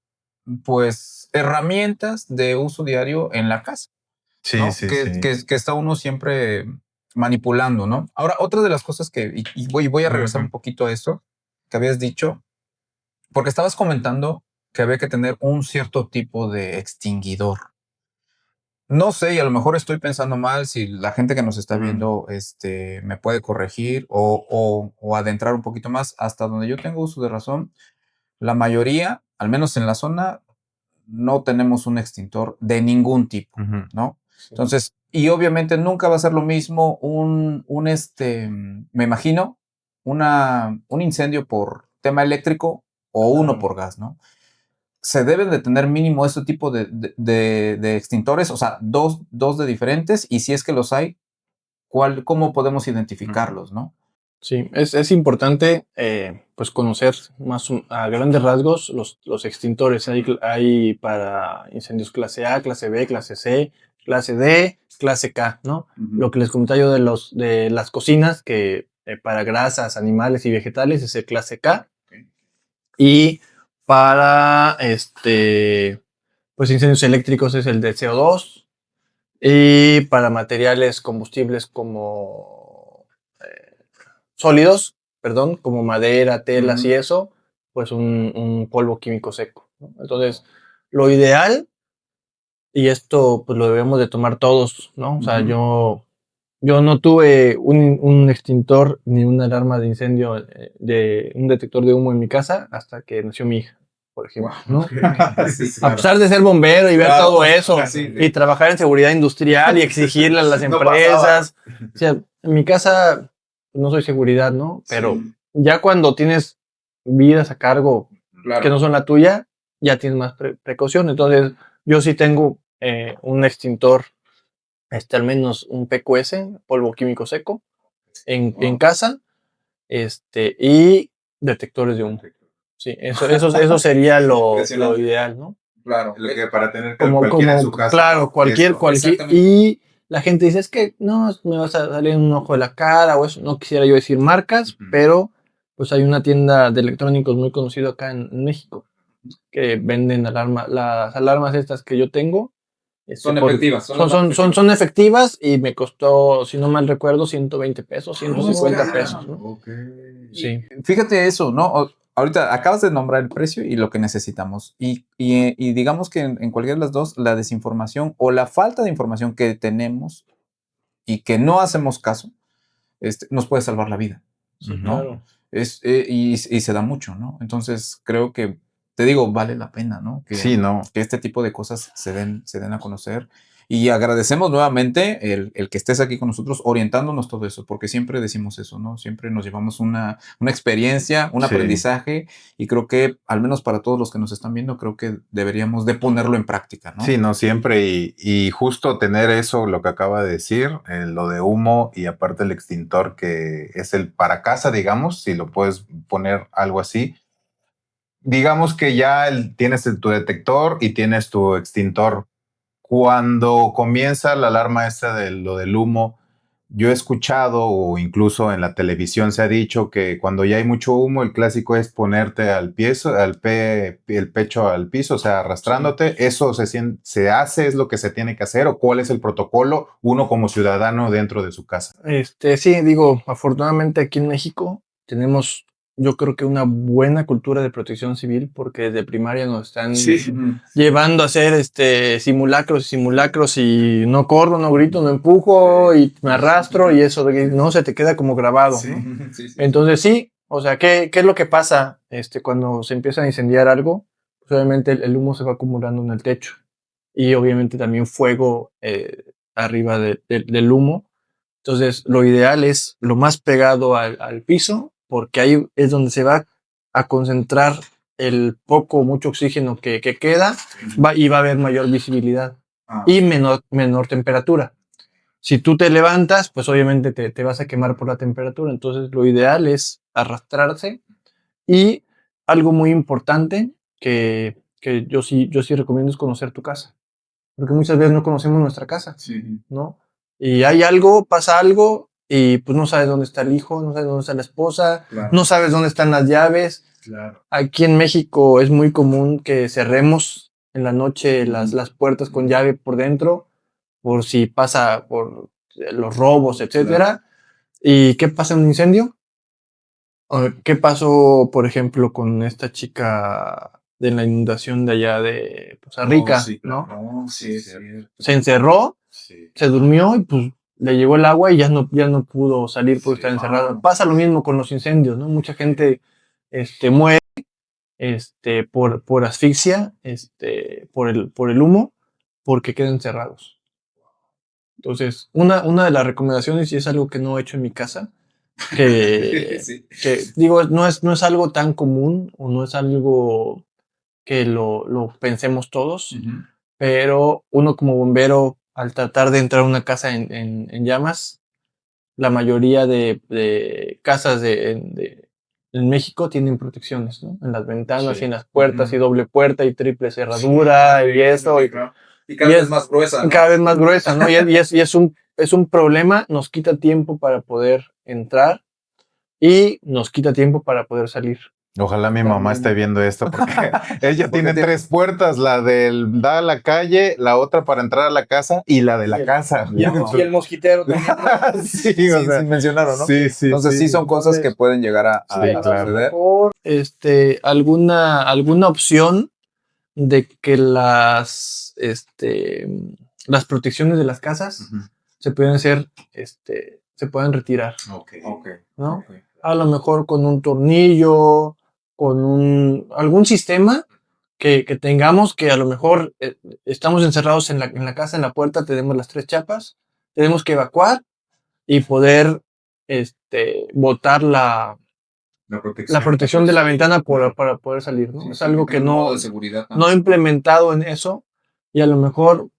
pues, herramientas de uso diario en la casa. Sí, ¿no? sí, que está uno siempre manipulando, ¿no? Ahora, otra de las cosas que, y voy a regresar un poquito a eso que habías dicho, porque estabas comentando que había que tener un cierto tipo de extinguidor. No sé, y a lo mejor estoy pensando mal, si la gente que nos está viendo me puede corregir o adentrar un poquito más. Hasta donde yo tengo uso de razón, la mayoría, al menos en la zona, no tenemos un extintor de ningún tipo, ¿no? Entonces, y obviamente nunca va a ser lo mismo me imagino, un incendio por tema eléctrico o uno por gas, ¿no? Se deben de tener mínimo este tipo de extintores, o sea, dos de diferentes, y si es que los hay, ¿cómo podemos identificarlos, no? Sí, es importante pues conocer más a grandes rasgos los extintores. Hay para incendios clase A, clase B, clase C, clase D, clase K, ¿no? Lo que les comentaba yo de las cocinas, que para grasas, animales y vegetales es el clase K. Y para pues incendios eléctricos es el de CO2. Y para materiales combustibles como sólidos, como madera, telas y eso, pues un polvo químico seco, ¿no? Entonces, lo ideal, y esto pues lo debemos de tomar todos, ¿no? O sea, yo no tuve un extintor ni una alarma de incendio de un detector de humo en mi casa hasta que nació mi hija, por ejemplo, ¿no? A pesar de ser bombero y ver todo eso y trabajar en seguridad industrial y exigirle a las empresas, o sea, en mi casa no soy seguridad, ¿no? Pero ya cuando tienes vidas a cargo que no son la tuya, ya tienes más precaución. Entonces, yo sí tengo un extintor, al menos un PQS, polvo químico seco, en casa, y detectores de humo. Sí, eso sería lo ideal, ¿no? Claro, para tener cualquiera en su casa. Claro, cualquier. Y la gente dice, es que no, me vas a salir un ojo de la cara o eso. No quisiera yo decir marcas, pero pues hay una tienda de electrónicos muy conocida acá en México que venden las alarmas estas que yo tengo. Son efectivas. Son efectivas y me costó, si no mal recuerdo, 120 pesos, 150 pesos, ¿no? Okay. Sí. Fíjate eso, ¿no? ahorita acabas de nombrar el precio y lo que necesitamos. Y digamos que en cualquiera de las dos, la desinformación o la falta de información que tenemos y que no hacemos caso, nos puede salvar la vida, Sí, ¿no? claro. Y se da mucho, ¿no? Entonces creo que, te digo, vale la pena, ¿no? Sí, ¿no? Que este tipo de cosas se den a conocer. Y agradecemos nuevamente el que estés aquí con nosotros orientándonos todo eso, porque siempre decimos eso, ¿no? Siempre nos llevamos una experiencia, un aprendizaje, y creo que, al menos para todos los que nos están viendo, creo que deberíamos de ponerlo en práctica, ¿no? Sí, no, siempre. Y justo tener eso, lo que acaba de decir, lo de humo y aparte el extintor, que es el para casa, digamos, si lo puedes poner algo así. Digamos que ya tienes tu detector y tienes tu extintor. Cuando comienza la alarma esta de lo del humo, yo he escuchado o incluso en la televisión se ha dicho que cuando ya hay mucho humo, el clásico es ponerte el pecho al piso, o sea, arrastrándote. Sí. ¿Eso se hace? ¿Es lo que se tiene que hacer? ¿O cuál es el protocolo uno como ciudadano dentro de su casa? Sí, digo, afortunadamente aquí en México tenemos, yo creo que una buena cultura de protección civil, porque desde primaria nos están llevando a hacer simulacros y no corro, no grito, no empujo y me arrastro, y eso no se te queda como grabado, sí, ¿no? Sí. Entonces sí, o sea, ¿qué es lo que pasa cuando se empieza a incendiar algo? Pues obviamente el humo se va acumulando en el techo y obviamente también fuego arriba del humo. Entonces, lo ideal es lo más pegado al piso, porque ahí es donde se va a concentrar el poco o mucho oxígeno que queda, y va a haber mayor visibilidad y menor temperatura. Si tú te levantas, pues obviamente te vas a quemar por la temperatura. Entonces, lo ideal es arrastrarse. Y algo muy importante que yo sí recomiendo es conocer tu casa, porque muchas veces no conocemos nuestra casa, ¿no? Y pasa algo, y pues no sabes dónde está el hijo, no sabes dónde está la esposa, no sabes dónde están las llaves. Aquí en México es muy común que cerremos en la noche las puertas con llave por dentro, por si pasa por los robos, etcétera. ¿Y qué pasa en un incendio? ¿Qué pasó, por ejemplo, con esta chica de la inundación de allá de Poza Rica, ¿no? Sí. Se encerró, se durmió y pues le llegó el agua y ya no pudo salir por estar encerrado. Pasa lo mismo con los incendios, ¿no? Mucha gente muere por asfixia, por el humo, porque quedan encerrados. Entonces, una de las recomendaciones, y es algo que no he hecho en mi casa, que digo, no es algo tan común, o no es algo que lo pensemos todos, pero uno como bombero, al tratar de entrar a una casa en llamas, la mayoría de casas en México tienen protecciones, ¿no? En las ventanas y en las puertas, y doble puerta y triple cerradura, y eso. Y cada vez más gruesa, ¿no? Cada vez más gruesa, ¿no? y es un problema, nos quita tiempo para poder entrar y nos quita tiempo para poder salir. Ojalá mi mamá esté viendo esto, porque ella tiene 3 puertas, la del da a la calle, la otra para entrar a la casa y la de la casa. Y el mosquitero también. Sí, o sea, sin mencionarlo, ¿no? Sí. Entonces sí son cosas que pueden llegar a suceder. Por alguna opción de que las protecciones de las casas se pueden retirar. Okay. ¿No? Okay. A lo mejor con un tornillo, con algún sistema que tengamos, que a lo mejor estamos encerrados en la casa, en la puerta, tenemos las 3 chapas, tenemos que evacuar y poder botar la protección de la ventana para poder salir, ¿no? Es algo que no he implementado en eso, y a lo mejor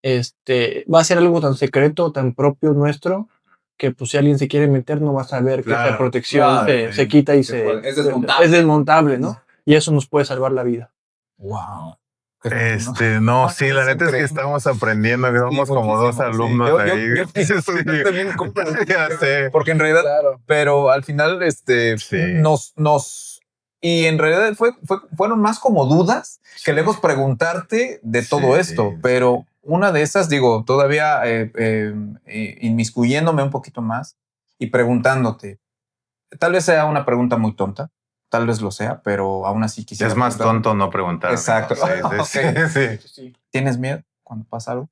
va a ser algo tan secreto, tan propio nuestro, que pues si alguien se quiere meter no va a saber que esa protección se quita y es desmontable, ¿no? Y eso nos puede salvar la vida. Wow. No, sí, la neta es que estamos aprendiendo, que somos como 2 alumnos ahí. Yo también porque en realidad, pero al final, y en realidad fueron más como dudas que lejos preguntarte de todo esto, pero una de esas, digo, todavía inmiscuyéndome un poquito más y preguntándote, tal vez sea una pregunta muy tonta, tal vez lo sea, pero aún así quisiera. Es más tonto no preguntar. Exacto. Sí. ¿Tienes miedo cuando pasa algo?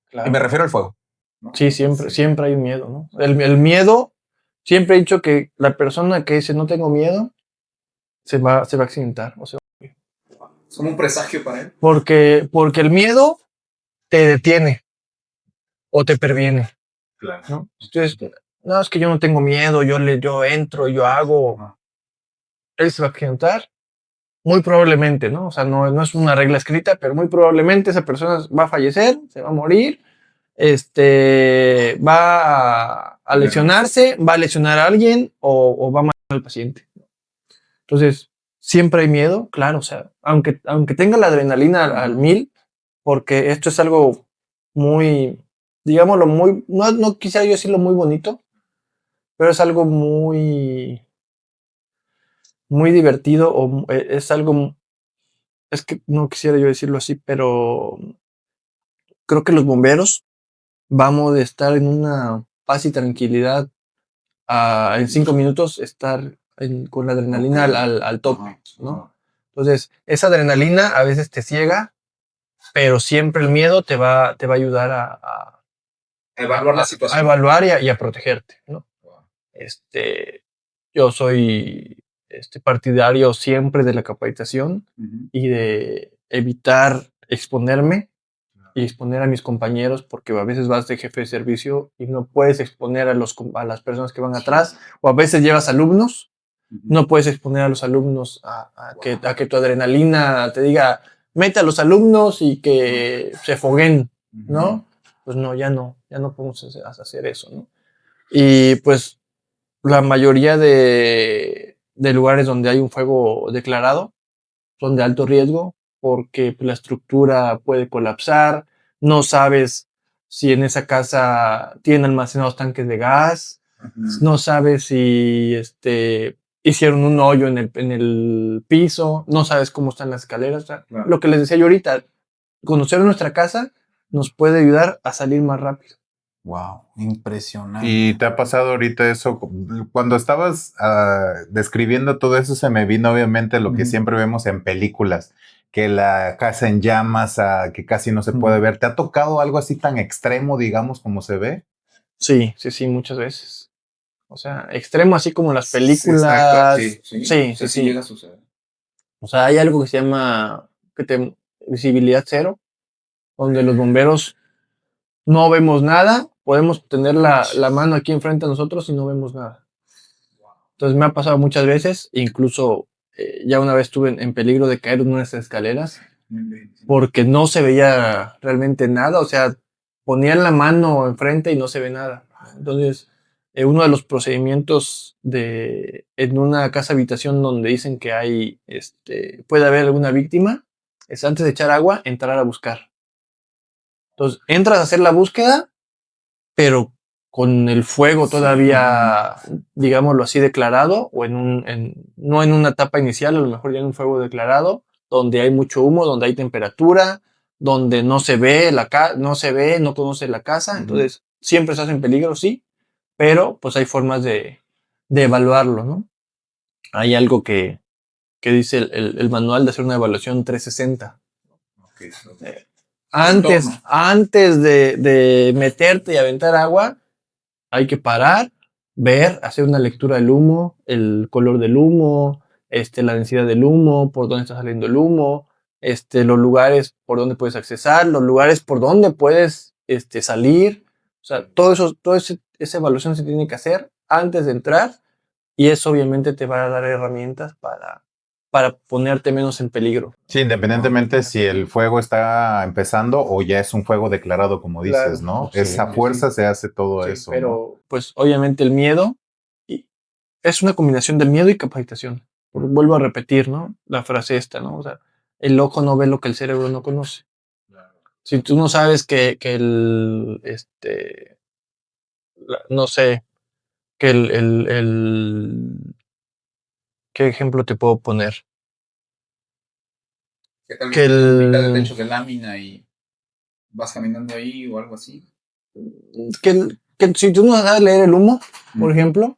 Claro. Y me refiero al fuego, ¿no? Sí, siempre hay un miedo, ¿no? El miedo, siempre he dicho que la persona que dice no tengo miedo, se va a accidentar. O sea, es como un presagio para él. Porque el miedo te detiene o te previene. Claro. ¿No? Entonces, no, es que yo no tengo miedo, yo entro, yo hago. Él se va a accidentar, muy probablemente, ¿no? O sea, no es una regla escrita, pero muy probablemente esa persona va a fallecer, se va a morir, va a lesionarse, va a lesionar a alguien o va a matar al paciente. Entonces, siempre hay miedo, claro, o sea, aunque tenga la adrenalina al 1000, porque esto es algo muy, digámoslo, muy, no quisiera yo decirlo muy bonito, pero es algo muy divertido o es algo, es que no quisiera yo decirlo así, pero creo que los bomberos vamos de estar en una paz y tranquilidad a en 5 minutos estar con la adrenalina al tope, ¿no? Entonces, esa adrenalina a veces te ciega, pero siempre el miedo te va a ayudar a evaluar la situación. A evaluar y a protegerte, ¿no? Yo soy partidario siempre de la capacitación y de evitar exponerme y exponer a mis compañeros, porque a veces vas de jefe de servicio y no puedes exponer a las personas que van atrás, o a veces llevas alumnos, no puedes exponer a los alumnos a que tu adrenalina te diga, mete a los alumnos y que se foguen, ¿no? Pues no, ya no podemos hacer eso, ¿no? Y pues la mayoría de lugares donde hay un fuego declarado son de alto riesgo porque la estructura puede colapsar, no sabes si en esa casa tienen almacenados tanques de gas, no sabes si hicieron un hoyo en el piso, no sabes cómo están las escaleras. O sea, lo que les decía yo ahorita, conocer nuestra casa nos puede ayudar a salir más rápido. Wow, impresionante. ¿Y te ha pasado ahorita eso? Cuando estabas describiendo todo eso, se me vino obviamente lo que siempre vemos en películas, que la casa en llamas, que casi no se puede ver. ¿Te ha tocado algo así tan extremo, digamos, como se ve? Sí, muchas veces. O sea, extremo así como las películas. Sí. Llega a suceder. O sea, hay algo que se llama visibilidad cero, donde los bomberos no vemos nada, podemos tener la mano aquí enfrente a nosotros y no vemos nada. Entonces me ha pasado muchas veces, incluso ya una vez estuve en peligro de caer en unas escaleras porque no se veía realmente nada, o sea, ponían la mano enfrente y no se ve nada. Entonces, uno de los procedimientos en una casa habitación donde dicen que hay, puede haber alguna víctima, es antes de echar agua, entrar a buscar. Entonces, entras a hacer la búsqueda, pero con el fuego todavía, digámoslo así, declarado, o no en una etapa inicial, a lo mejor ya en un fuego declarado, donde hay mucho humo, donde hay temperatura, donde no se ve, no conoce la casa, entonces siempre estás en peligro, sí, pero pues hay formas de evaluarlo, ¿no? Hay algo que dice el manual de hacer una evaluación 360. Antes de meterte y aventar agua, hay que parar, ver, hacer una lectura del humo, el color del humo, la densidad del humo, por dónde está saliendo el humo, los lugares por donde puedes accesar, los lugares por donde puedes salir. O sea, esa evaluación se tiene que hacer antes de entrar y eso obviamente te va a dar herramientas para ponerte menos en peligro. Sí, independientemente si el fuego está empezando o ya es un fuego declarado, como dices, ¿no? Sí, esa fuerza se hace todo eso. Pero, ¿no? pues, obviamente el miedo es una combinación de miedo y capacitación. Vuelvo a repetir, ¿no? La frase esta, ¿no? O sea, el ojo no ve lo que el cerebro no conoce. Si tú no sabes que no sé, ¿qué ejemplo te puedo poner? Que el techo de lámina y vas caminando ahí o algo así. Que si tú no sabes leer el humo, por ejemplo,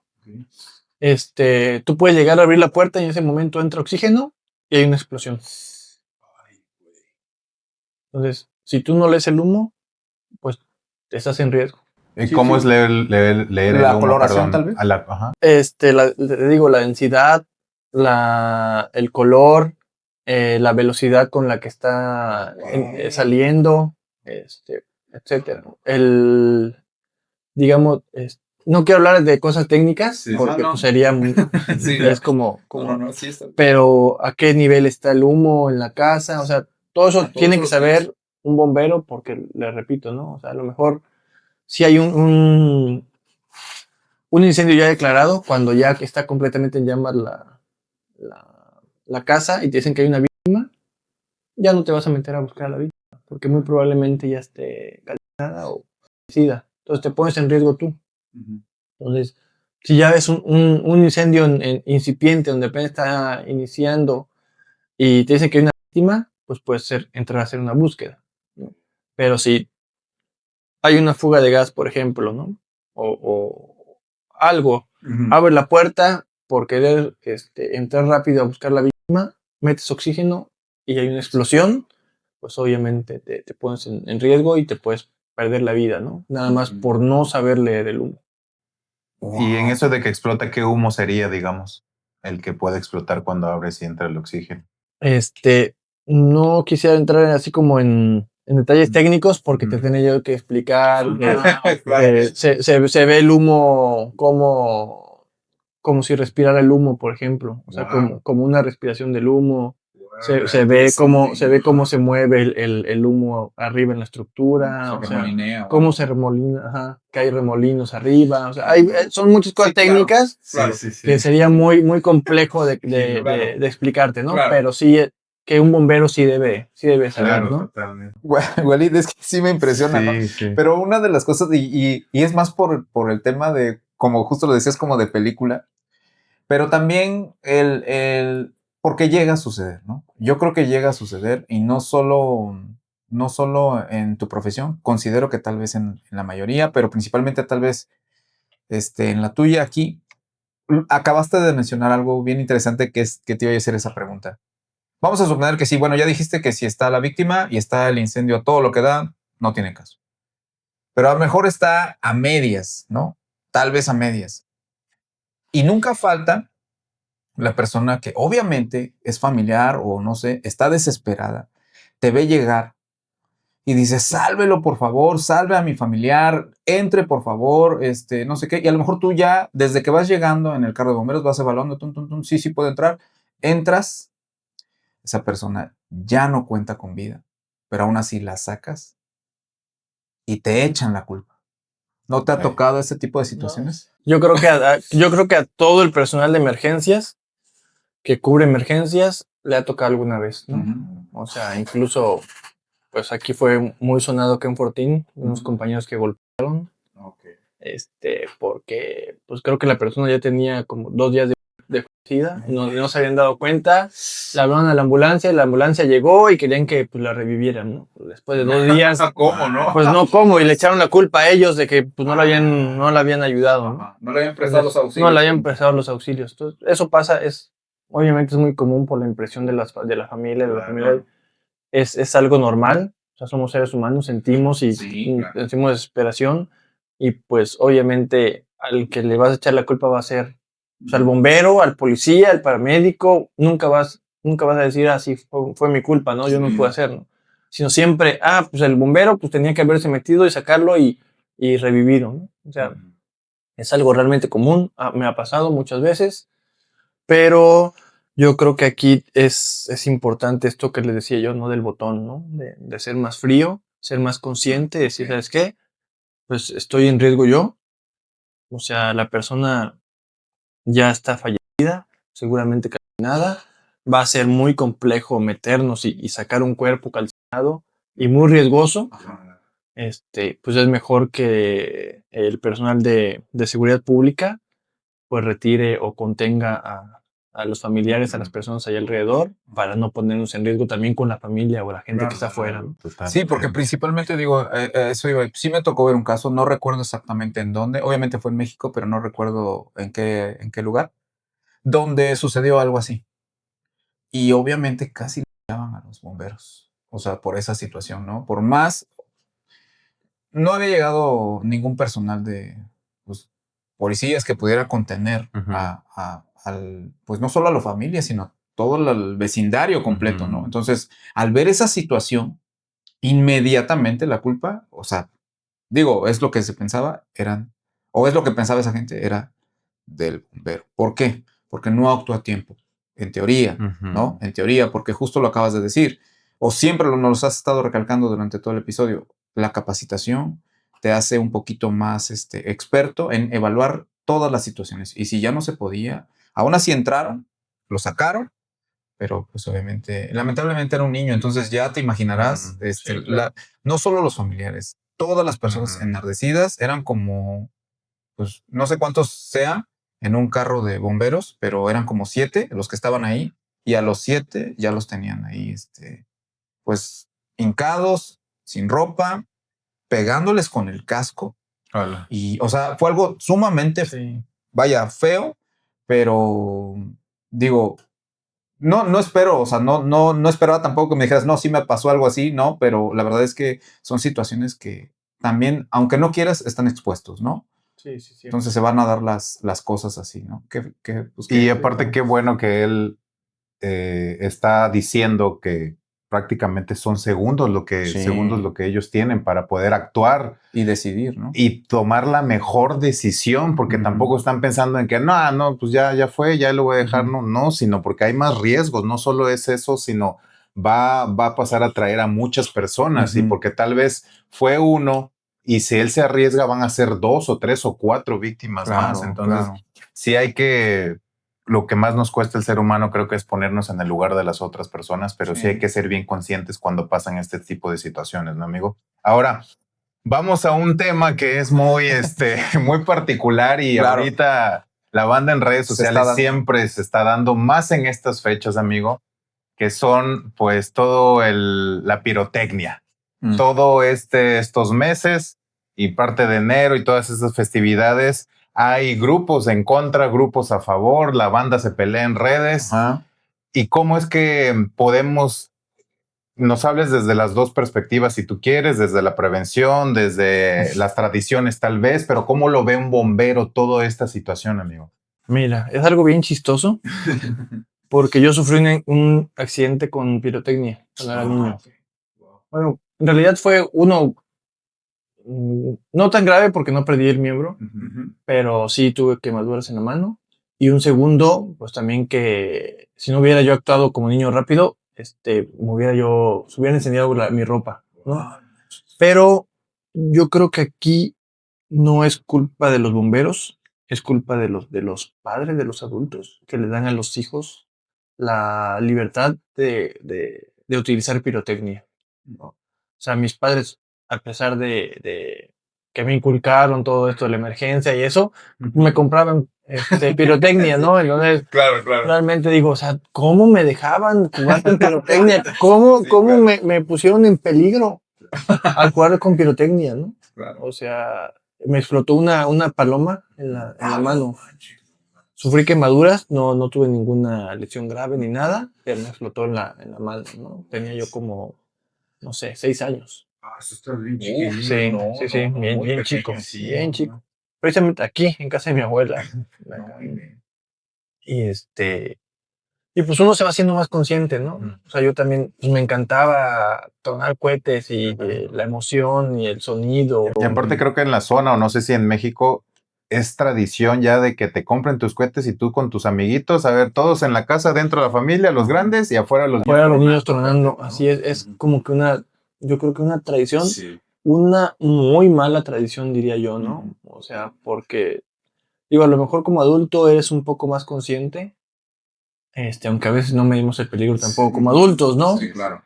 Tú puedes llegar a abrir la puerta y en ese momento entra oxígeno y hay una explosión. Entonces, si tú no lees el humo, pues estás en riesgo. ¿Y cómo es leer el la humo? coloración, Perdón, tal vez. Ajá. Te digo, la densidad, el color, la velocidad con la que está saliendo, etcétera. Digamos, no quiero hablar de cosas técnicas porque pues, sería muy, es como sí está. pero a qué nivel está el humo en la casa, o sea, todo eso tiene que saber un bombero porque le repito, ¿no? O sea, a lo mejor si hay un incendio ya declarado, cuando ya está completamente en llamas la casa y te dicen que hay una víctima, ya no te vas a meter a buscar a la víctima, porque muy probablemente ya esté calcinada o fallecida. Entonces te pones en riesgo tú. Entonces, si ya ves un incendio incipiente donde apenas está iniciando y te dicen que hay una víctima, pues puedes entrar a hacer una búsqueda, ¿no? Pero si hay una fuga de gas, por ejemplo, ¿no? O algo, abre la puerta por querer entrar rápido a buscar la víctima, metes oxígeno y hay una explosión, pues obviamente te pones en riesgo y te puedes perder la vida, ¿no? Nada más por no saber leer el humo. Y en eso de que explota, ¿qué humo sería, digamos, el que puede explotar cuando abres y entra el oxígeno? No quisiera entrar así como en detalles técnicos porque te tenía yo que explicar. Se ve el humo como si respirara el humo, por ejemplo. O sea, como una respiración del humo. Se ve cómo se mueve el humo arriba en la estructura. Cómo se remolina, ajá, que hay remolinos arriba. O sea, son muchas cosas técnicas que sería muy, muy complejo de explicarte, ¿no? Claro. Pero sí, que un bombero sí debe saber, ¿no? Totalmente. Walid, es que sí me impresiona, ¿no? Sí. Pero una de las cosas, y es más por el tema de, como justo lo decías, como de película, pero también porque llega a suceder, ¿no? Yo creo que llega a suceder y no solo en tu profesión, considero que tal vez en la mayoría, pero principalmente tal vez en la tuya aquí. Acabaste de mencionar algo bien interesante que es que te iba a hacer esa pregunta. Vamos a suponer que sí, bueno, ya dijiste que si está la víctima y está el incendio a todo lo que da, no tiene caso. Pero a lo mejor está a medias, ¿no? Tal vez a medias. Y nunca falta la persona que obviamente es familiar o no sé, está desesperada, te ve llegar y dice, sálvelo por favor, salve a mi familiar, entre por favor, no sé qué. Y a lo mejor tú ya, desde que vas llegando en el carro de bomberos, vas evaluando, tum, tum, tum, sí, sí puede entrar. Entras, esa persona ya no cuenta con vida, pero aún así la sacas y te echan la culpa. ¿No te ha tocado ese tipo de situaciones? Yo creo que a todo el personal de emergencias que cubre emergencias le ha tocado alguna vez, ¿no? O sea, incluso, pues aquí fue muy sonado Ken Fortín, unos compañeros que golpearon, porque pues creo que la persona ya tenía como 2 días de fallecida, no se habían dado cuenta, le hablaron a la ambulancia y la ambulancia llegó y querían que pues, la revivieran, ¿no? Después de 2 días, ¿Cómo, no? pues no, ¿cómo? Y le echaron la culpa a ellos de que pues, no la habían ayudado, ¿no? No le habían prestado los auxilios. No le habían prestado los auxilios. Entonces, eso pasa, obviamente es muy común por la impresión de la familia, es algo normal, o sea, somos seres humanos, sentimos y sentimos desesperación y pues obviamente al que le vas a echar la culpa va a ser al bombero, al policía, al paramédico, nunca vas a decir, sí, fue mi culpa, ¿no? Yo no pude hacerlo, sino siempre, pues el bombero pues tenía que haberse metido y sacarlo y revivirlo, ¿no? O sea, es algo realmente común, me ha pasado muchas veces, pero yo creo que aquí es importante esto que les decía yo, ¿no? Del botón, ¿no? De ser más frío, ser más consciente, decir, ¿sabes qué? Pues estoy en riesgo yo. O sea, la persona ya está fallecida, seguramente calcinada. Va a ser muy complejo meternos y sacar un cuerpo calcinado y muy riesgoso. Pues es mejor que el personal de seguridad pública pues retire o contenga a los familiares, a las personas allá alrededor, para no ponernos en riesgo también con la familia o la gente que está afuera. Sí, porque principalmente digo, eso iba, sí me tocó ver un caso, no recuerdo exactamente en dónde, obviamente fue en México, pero no recuerdo en qué lugar, donde sucedió algo así. Y obviamente casi le llaman a los bomberos, o sea, por esa situación, ¿no? Por más, no había llegado ningún personal de pues, policías que pudiera contener pues no solo a la familia, sino a todo el vecindario completo, ¿no? Entonces, al ver esa situación, inmediatamente la culpa, o sea, digo, es lo que se pensaba, o es lo que pensaba esa gente, era del bombero. ¿Por qué? Porque no actuó a tiempo, en teoría, ¿no? En teoría, porque justo lo acabas de decir, o siempre nos has estado recalcando durante todo el episodio, la capacitación te hace un poquito más experto en evaluar todas las situaciones. Y si ya no se podía, aún así entraron, lo sacaron, pero pues obviamente, lamentablemente era un niño, entonces ya te imaginarás, sí, claro. No solo los familiares, todas las personas enardecidas eran como, pues no sé cuántos sean en un carro de bomberos, pero eran como 7 los que estaban ahí, y a los 7 ya los tenían ahí, pues hincados, sin ropa, pegándoles con el casco. Hola. Y, o sea, fue algo sumamente, vaya, feo, pero digo, no espero, o sea, no esperaba tampoco que me dijeras, no, sí me pasó algo así, no, pero la verdad es que son situaciones que también, aunque no quieras, están expuestos, ¿no? Sí. Entonces se van a dar las cosas así, ¿no? Y aparte, qué bueno que él está diciendo que prácticamente son segundos lo que ellos tienen para poder actuar y decidir, ¿no? Y tomar la mejor decisión, porque tampoco están pensando en que no, pues ya fue, ya lo voy a dejar, no, sino porque hay más riesgos, no solo es eso, sino va a pasar a traer a muchas personas y porque tal vez fue uno y si él se arriesga van a ser 2 o 3 o 4 víctimas más, entonces sí hay que, lo que más nos cuesta el ser humano creo que es ponernos en el lugar de las otras personas, pero sí hay que ser bien conscientes cuando pasan este tipo de situaciones, ¿no, amigo? Ahora, vamos a un tema que es muy, muy particular y ahorita la banda en redes sociales siempre se está dando más en estas fechas, amigo, que son pues todo la pirotecnia. Todo estos meses y parte de enero y todas esas festividades, hay grupos en contra, grupos a favor, la banda se pelea en redes. ¿Y cómo es que podemos nos hables desde las dos perspectivas, si tú quieres, desde la prevención, desde las tradiciones tal vez, pero ¿cómo lo ve un bombero toda esta situación, amigo? Mira, es algo bien chistoso porque yo sufrí un accidente con pirotecnia cuando era niño. Bueno, en realidad fue uno no tan grave porque no perdí el miembro, pero sí tuve quemaduras en la mano. Y un segundo, pues también que si no hubiera yo actuado como niño rápido, se hubiera encendido mi ropa, ¿no? Pero yo creo que aquí no es culpa de los bomberos, es culpa de los padres, de los adultos, que le dan a los hijos la libertad de utilizar pirotecnia, ¿no? O sea, mis padres, a pesar de que me inculcaron todo esto de la emergencia y eso, me compraban pirotecnia, ¿no? Entonces, claro. realmente digo, o sea, ¿cómo me dejaban jugar con pirotecnia? ¿Cómo me pusieron en peligro al jugar con pirotecnia, ¿no? Claro. O sea, me explotó una paloma en la mano. Sufrí quemaduras, no tuve ninguna lesión grave ni nada, pero me explotó en la mano, ¿no? Tenía yo como, no sé, 6 años. Eso está bien chiquito. Sí, bien chico, bien chico. Precisamente aquí, en casa de mi abuela. Y y pues uno se va haciendo más consciente, ¿no? O sea, yo también pues, me encantaba tronar cohetes y la emoción y el sonido. Y aparte creo que en la zona, o no sé si en México, es tradición ya de que te compren tus cohetes y tú con tus amiguitos, a ver, todos en la casa, dentro de la familia, los grandes y afuera los niños tronando. Así es como que yo creo que una tradición, una muy mala tradición diría yo, ¿no? O sea, porque, digo, a lo mejor como adulto eres un poco más consciente, aunque a veces no medimos el peligro tampoco como adultos, ¿no? Sí, claro.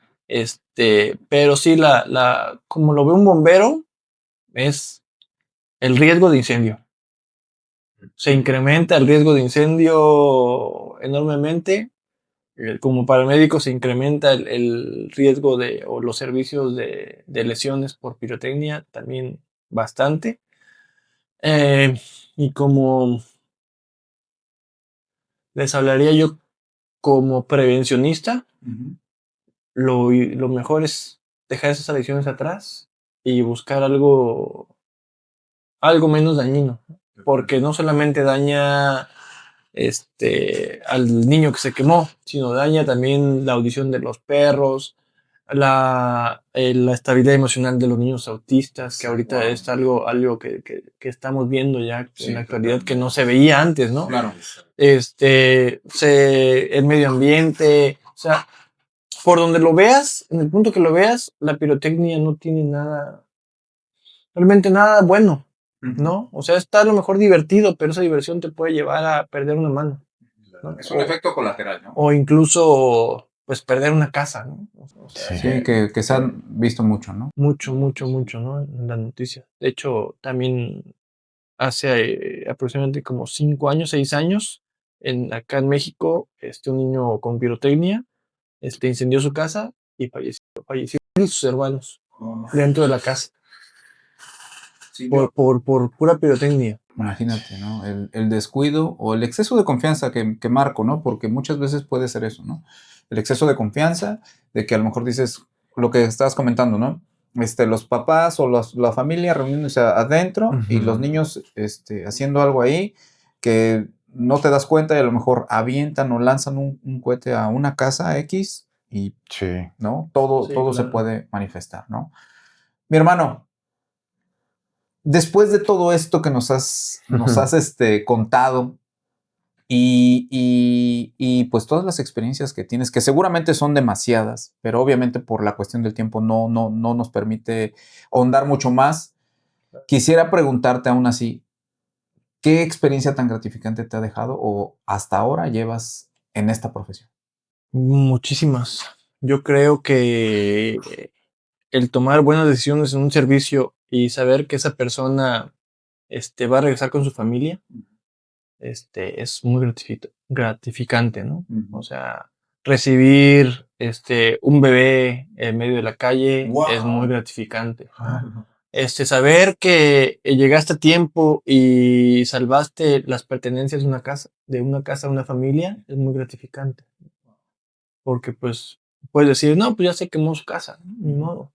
Pero sí, como lo ve un bombero, es el riesgo de incendio. se incrementa el riesgo de incendio enormemente. Como paramédico se incrementa el riesgo o los servicios de lesiones por pirotecnia también bastante. Y como les hablaría yo como prevencionista, lo mejor es dejar esas adicciones atrás y buscar algo menos dañino, porque no solamente daña al niño que se quemó, sino daña también la audición de los perros, la estabilidad emocional de los niños autistas, que ahorita es algo que estamos viendo ya en la actualidad, que no se veía antes, ¿no? Claro. El medio ambiente, o sea, por donde lo veas, en el punto que lo veas, la pirotecnia no tiene nada, realmente nada bueno, ¿no? O sea, está a lo mejor divertido, pero esa diversión te puede llevar a perder una mano, ¿no? Es un efecto colateral, ¿no? O incluso, pues, perder una casa, ¿no? O sea, sí, que se han visto mucho, ¿no? Mucho, ¿no? En las noticias. De hecho, también hace aproximadamente como 5 años, 6 años, acá en México, un niño con pirotecnia, incendió su casa y falleció él y sus hermanos dentro de la casa. Sí, por pura pirotecnia. Imagínate, ¿no? El descuido o el exceso de confianza que marco, ¿no? Porque muchas veces puede ser eso, ¿no? El exceso de confianza, de que a lo mejor dices lo que estabas comentando, ¿no? Los papás o la familia reuniéndose adentro y los niños haciendo algo ahí que no te das cuenta y a lo mejor avientan o lanzan un cohete a una casa X y, ¿no? Todo claro. Se puede manifestar, ¿no? Mi hermano, después de todo esto que nos has contado y pues todas las experiencias que tienes, que seguramente son demasiadas, pero obviamente por la cuestión del tiempo no nos permite ahondar mucho más, quisiera preguntarte aún así, ¿qué experiencia tan gratificante te ha dejado o hasta ahora llevas en esta profesión? Muchísimas. Yo creo que el tomar buenas decisiones en un servicio y saber que esa persona va a regresar con su familia, es muy gratificante, ¿no? O sea, recibir un bebé en medio de la calle es muy gratificante. Saber que llegaste a tiempo y salvaste las pertenencias de una casa, a una familia, es muy gratificante. Porque pues puedes decir, no, pues ya se quemó su casa, ¿no? Ni modo.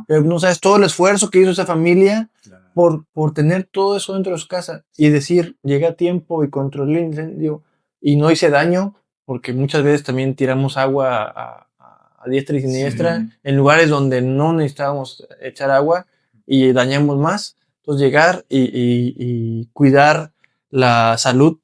Pero no sabes todo el esfuerzo que hizo esa familia por tener todo eso dentro de su casa y decir, llegué a tiempo y controlé el incendio y no hice daño, porque muchas veces también tiramos agua a diestra y siniestra en lugares donde no necesitábamos echar agua y dañamos más. Entonces llegar y cuidar la salud,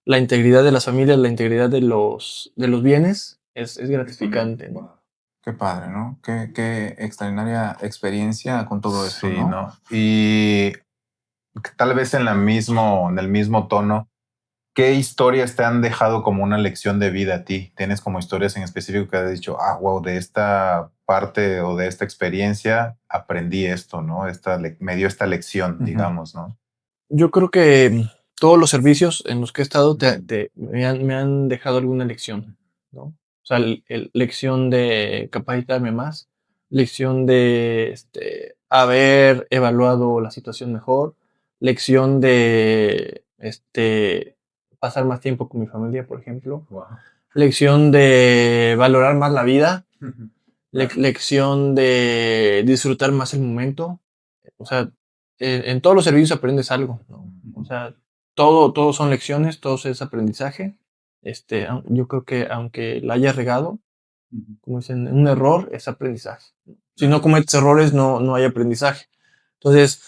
la integridad de las familias, la integridad de los bienes es gratificante, ¿no? Qué padre, ¿no? Qué extraordinaria experiencia con todo esto, ¿no? Y tal vez en el mismo tono, ¿qué historias te han dejado como una lección de vida a ti? ¿Tienes como historias en específico que has dicho, wow, de esta parte o de esta experiencia aprendí esto, ¿no? Me dio esta lección, digamos, ¿no? Yo creo que todos los servicios en los que he estado me han dejado alguna lección, ¿no? O sea, lección de capacitarme más, lección de haber evaluado la situación mejor, lección de pasar más tiempo con mi familia, por ejemplo, lección de valorar más la vida, lección de disfrutar más el momento. O sea, en todos los servicios aprendes algo, ¿no? O sea, todo son lecciones, todo es aprendizaje. Yo creo que aunque la hayas regado, como dicen, un error es aprendizaje. Si no cometes errores, no hay aprendizaje. Entonces,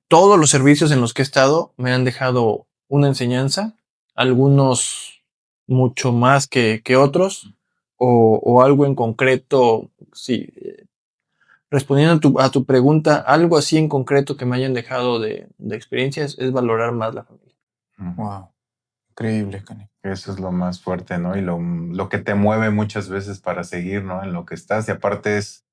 todos los servicios en los que he estado me han dejado una enseñanza, algunos mucho más que otros, o algo en concreto, sí. Respondiendo a tu pregunta, algo así en concreto que me hayan dejado de experiencias es valorar más la familia. Wow. Increíble, Cani. Eso es lo más fuerte, ¿no? Y lo que te mueve muchas veces para seguir, ¿no? En lo que estás. Y aparte es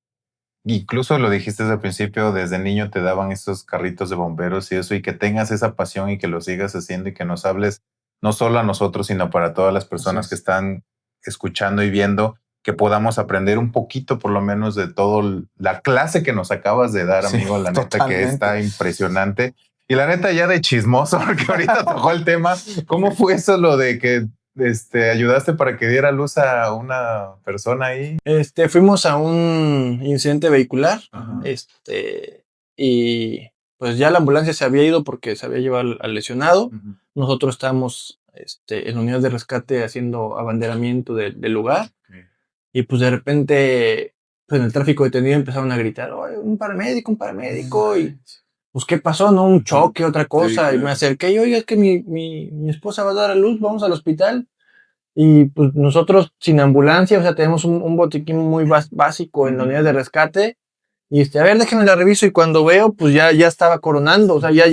incluso lo dijiste desde el principio, desde niño te daban estos carritos de bomberos y eso, y que tengas esa pasión y que lo sigas haciendo y que nos hables no solo a nosotros, sino para todas las personas que están escuchando y viendo, que podamos aprender un poquito por lo menos de todo la clase que nos acabas de dar, amigo, la neta que está impresionante. Y la neta ya de chismoso, porque ahorita tocó el tema, ¿cómo fue eso lo de que ayudaste para que diera luz a una persona ahí? Fuimos a un incidente vehicular, y pues ya la ambulancia se había ido porque se había llevado al lesionado. Nosotros estábamos en la unidad de rescate haciendo abanderamiento del lugar. Y pues de repente, pues en el tráfico detenido empezaron a gritar, "Oye, un paramédico", y pues ¿qué pasó? ¿No? Un choque, otra cosa. Sí, claro. Y me acerqué y, oiga, es que mi esposa va a dar a luz, vamos al hospital. Y pues nosotros sin ambulancia, o sea, tenemos un botiquín muy básico en la unidad de rescate. Y a ver, déjenme la reviso. Y cuando veo, pues ya estaba coronando, o sea, ya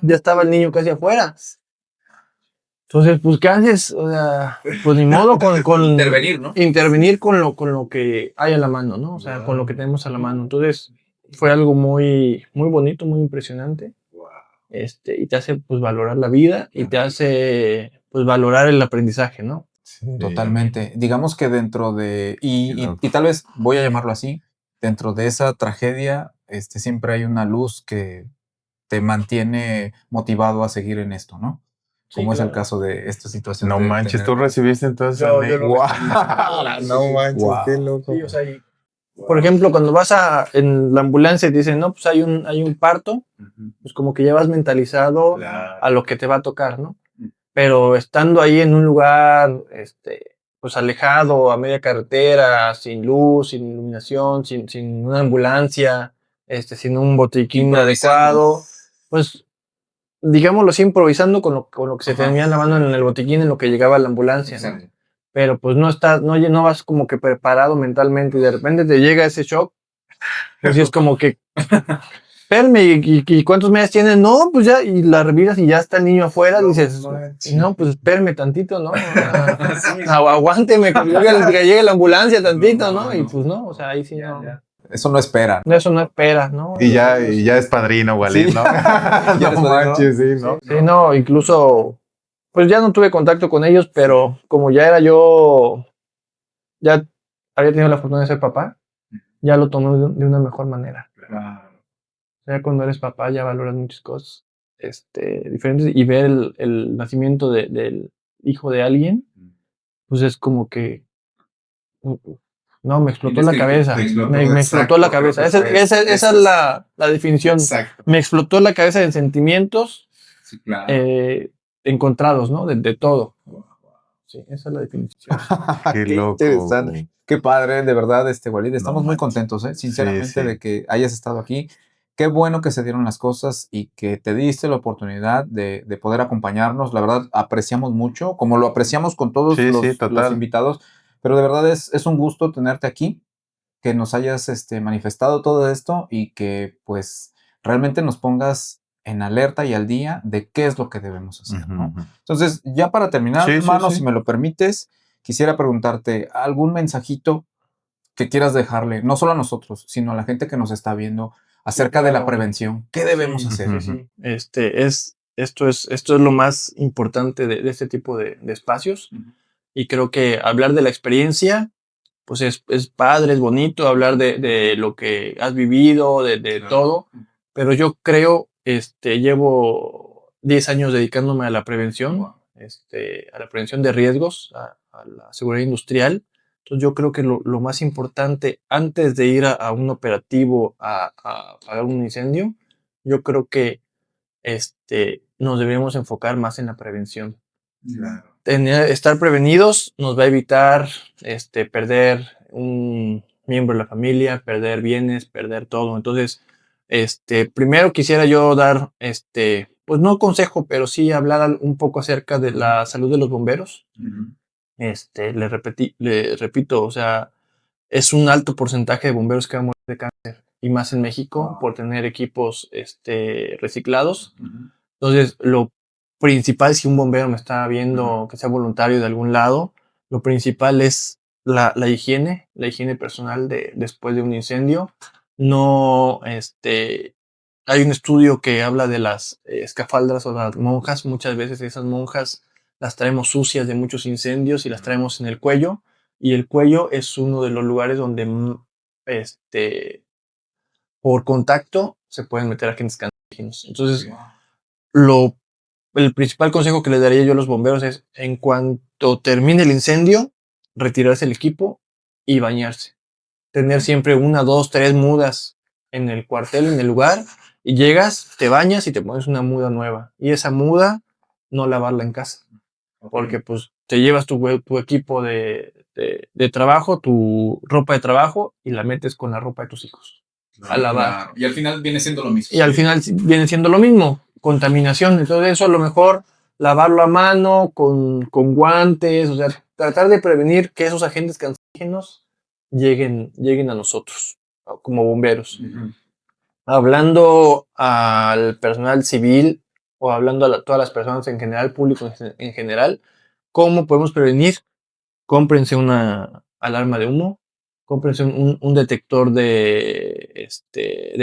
estaba el niño casi afuera. Entonces, pues, ¿qué haces? O sea, pues ni modo con intervenir, ¿no? Intervenir con lo que hay a la mano, ¿no? O sea, con lo que tenemos a la mano. Entonces, fue algo muy, muy bonito, muy impresionante. Y te hace, pues, valorar la vida y te hace, pues, valorar el aprendizaje, ¿no? Sí, totalmente. Digamos que dentro de, y tal vez voy a llamarlo así, dentro de esa tragedia, siempre hay una luz que te mantiene motivado a seguir en esto, ¿no? Como es el caso de esta situación. No manches, tú recibiste entonces. No manches, qué loco. Sí, o sea, por ejemplo, cuando vas en la ambulancia y te dicen, no, pues hay un parto, pues como que ya vas mentalizado a lo que te va a tocar, ¿no? Pero estando ahí en un lugar, pues alejado, a media carretera, sin luz, sin iluminación, sin una ambulancia, sin un botiquín adecuado, pues digámoslo así, improvisando con lo que se tenía en la mano en el botiquín en lo que llegaba a la ambulancia, ¿no? Pero pues no vas como que preparado mentalmente y de repente te llega ese shock, pues es como que, espérame, ¿y cuántos meses tienes? No, pues ya, y la revisas y ya está el niño afuera, dices, no, pues espérame tantito, ¿no? Aguánteme, que llegue la ambulancia tantito, ¿no? Y pues no, o sea, ahí sí no. Eso no espera. Eso no espera, ¿no? Y ya es padrino, Walid, ¿no? Ya no manches, sí, ¿no? Sí, no, incluso, pues ya no tuve contacto con ellos, pero como ya había tenido la fortuna de ser papá, ya lo tomé de una mejor manera. Claro. Ya cuando eres papá ya valoras muchas cosas diferentes y ver el nacimiento del hijo de alguien, pues es como que... No, me explotó la cabeza. Me explotó la cabeza. Esa es la definición. Exacto. Me explotó la cabeza de sentimientos encontrados, ¿no? De todo. Sí, esa es la definición. Qué loco. Interesante. Qué padre, de verdad, Walid. Estamos muy contentos, sinceramente, de que hayas estado aquí. Qué bueno que se dieron las cosas y que te diste la oportunidad de poder acompañarnos. La verdad, apreciamos mucho, como lo apreciamos con todos los invitados. Pero de verdad es un gusto tenerte aquí, que nos hayas manifestado todo esto y que pues realmente nos pongas en alerta y al día de qué es lo que debemos hacer, ¿no? Entonces, ya para terminar, hermano, si me lo permites, quisiera preguntarte algún mensajito que quieras dejarle, no solo a nosotros, sino a la gente que nos está viendo acerca de la prevención. ¿Qué debemos hacer? Sí. Esto es lo más importante de este tipo de espacios. Y creo que hablar de la experiencia, pues es padre, es bonito hablar de lo que has vivido, de todo, pero yo creo, llevo 10 años dedicándome a la prevención, a la prevención de riesgos, a la seguridad industrial. Entonces yo creo que lo más importante antes de ir a un operativo, a apagar un incendio, yo creo que nos debemos enfocar más en la prevención. Claro. Estar prevenidos nos va a evitar perder un miembro de la familia, perder bienes, perder todo. Entonces, primero quisiera yo dar, pues no consejo, pero sí hablar un poco acerca de la salud de los bomberos. Le repito, o sea, es un alto porcentaje de bomberos que van a morir de cáncer, y más en México por tener equipos reciclados. Entonces, lo principal, si un bombero me está viendo que sea voluntario de algún lado, lo principal es la higiene personal después de un incendio, no, hay un estudio que habla de las escafandras o las monjas. Muchas veces esas monjas las traemos sucias de muchos incendios y las traemos en el cuello. Y el cuello es uno de los lugares donde, por contacto, se pueden meter agentes cancerígenos. Entonces, el principal consejo que les daría yo a los bomberos es, en cuanto termine el incendio, retirarse el equipo y bañarse. Tener siempre 1, 2, 3 mudas en el cuartel, en el lugar, y llegas, te bañas y te pones una muda nueva. Y esa muda, no lavarla en casa. Porque pues te llevas tu equipo de trabajo, tu ropa de trabajo, y la metes con la ropa de tus hijos a lavar. Y al final viene siendo lo mismo. Y al final viene siendo lo mismo, contaminación. Entonces eso a lo mejor lavarlo a mano, con guantes, o sea, tratar de prevenir que esos agentes cancerígenos lleguen a nosotros, como bomberos. Uh-huh. Hablando al personal civil o hablando a todas las personas en general, público en general, ¿cómo podemos prevenir? Cómprense una alarma de humo, cómprense un detector de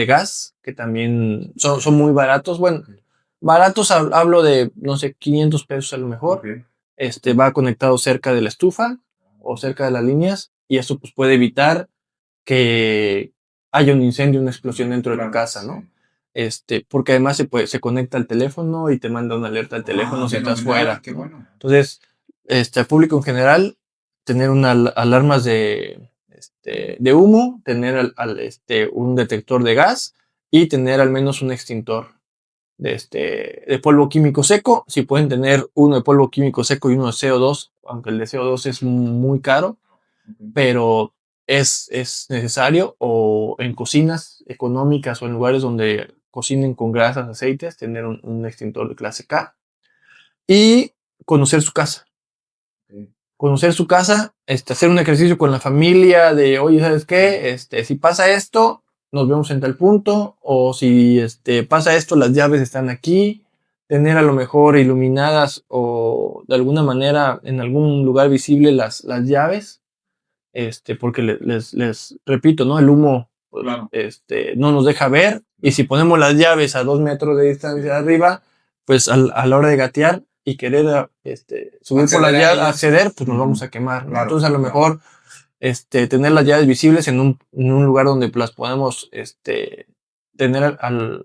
gas, que también son muy baratos. Bueno, baratos hablo de, no sé, 500 pesos a lo mejor. Okay. Va conectado cerca de la estufa o cerca de las líneas, y eso pues puede evitar que haya un incendio, una explosión dentro de tu casa, ¿no? Porque además se conecta al teléfono y te manda una alerta al teléfono si estás fuera. Qué bueno. Entonces, al público en general, tener alarmas de humo, tener un detector de gas y tener al menos un extintor de polvo químico seco. Si pueden tener uno de polvo químico seco y uno de CO2, aunque el de CO2 es muy caro, pero es necesario, o en cocinas económicas o en lugares donde cocinen con grasas, aceites, tener un extintor de clase K. Y conocer su casa. Conocer su casa, hacer un ejercicio con la familia de, oye, ¿sabes qué? Si pasa esto, nos vemos en tal punto, o si pasa esto, las llaves están aquí. Tener a lo mejor iluminadas o de alguna manera en algún lugar visible las llaves, porque les repito, ¿no? El humo, claro, no nos deja ver, y si ponemos las llaves a 2 metros de distancia de arriba, pues a la hora de gatear y querer subir por la llave, acceder, pues nos vamos a quemar, ¿no? Claro, entonces a lo mejor tener las llaves visibles en un lugar donde las podemos tener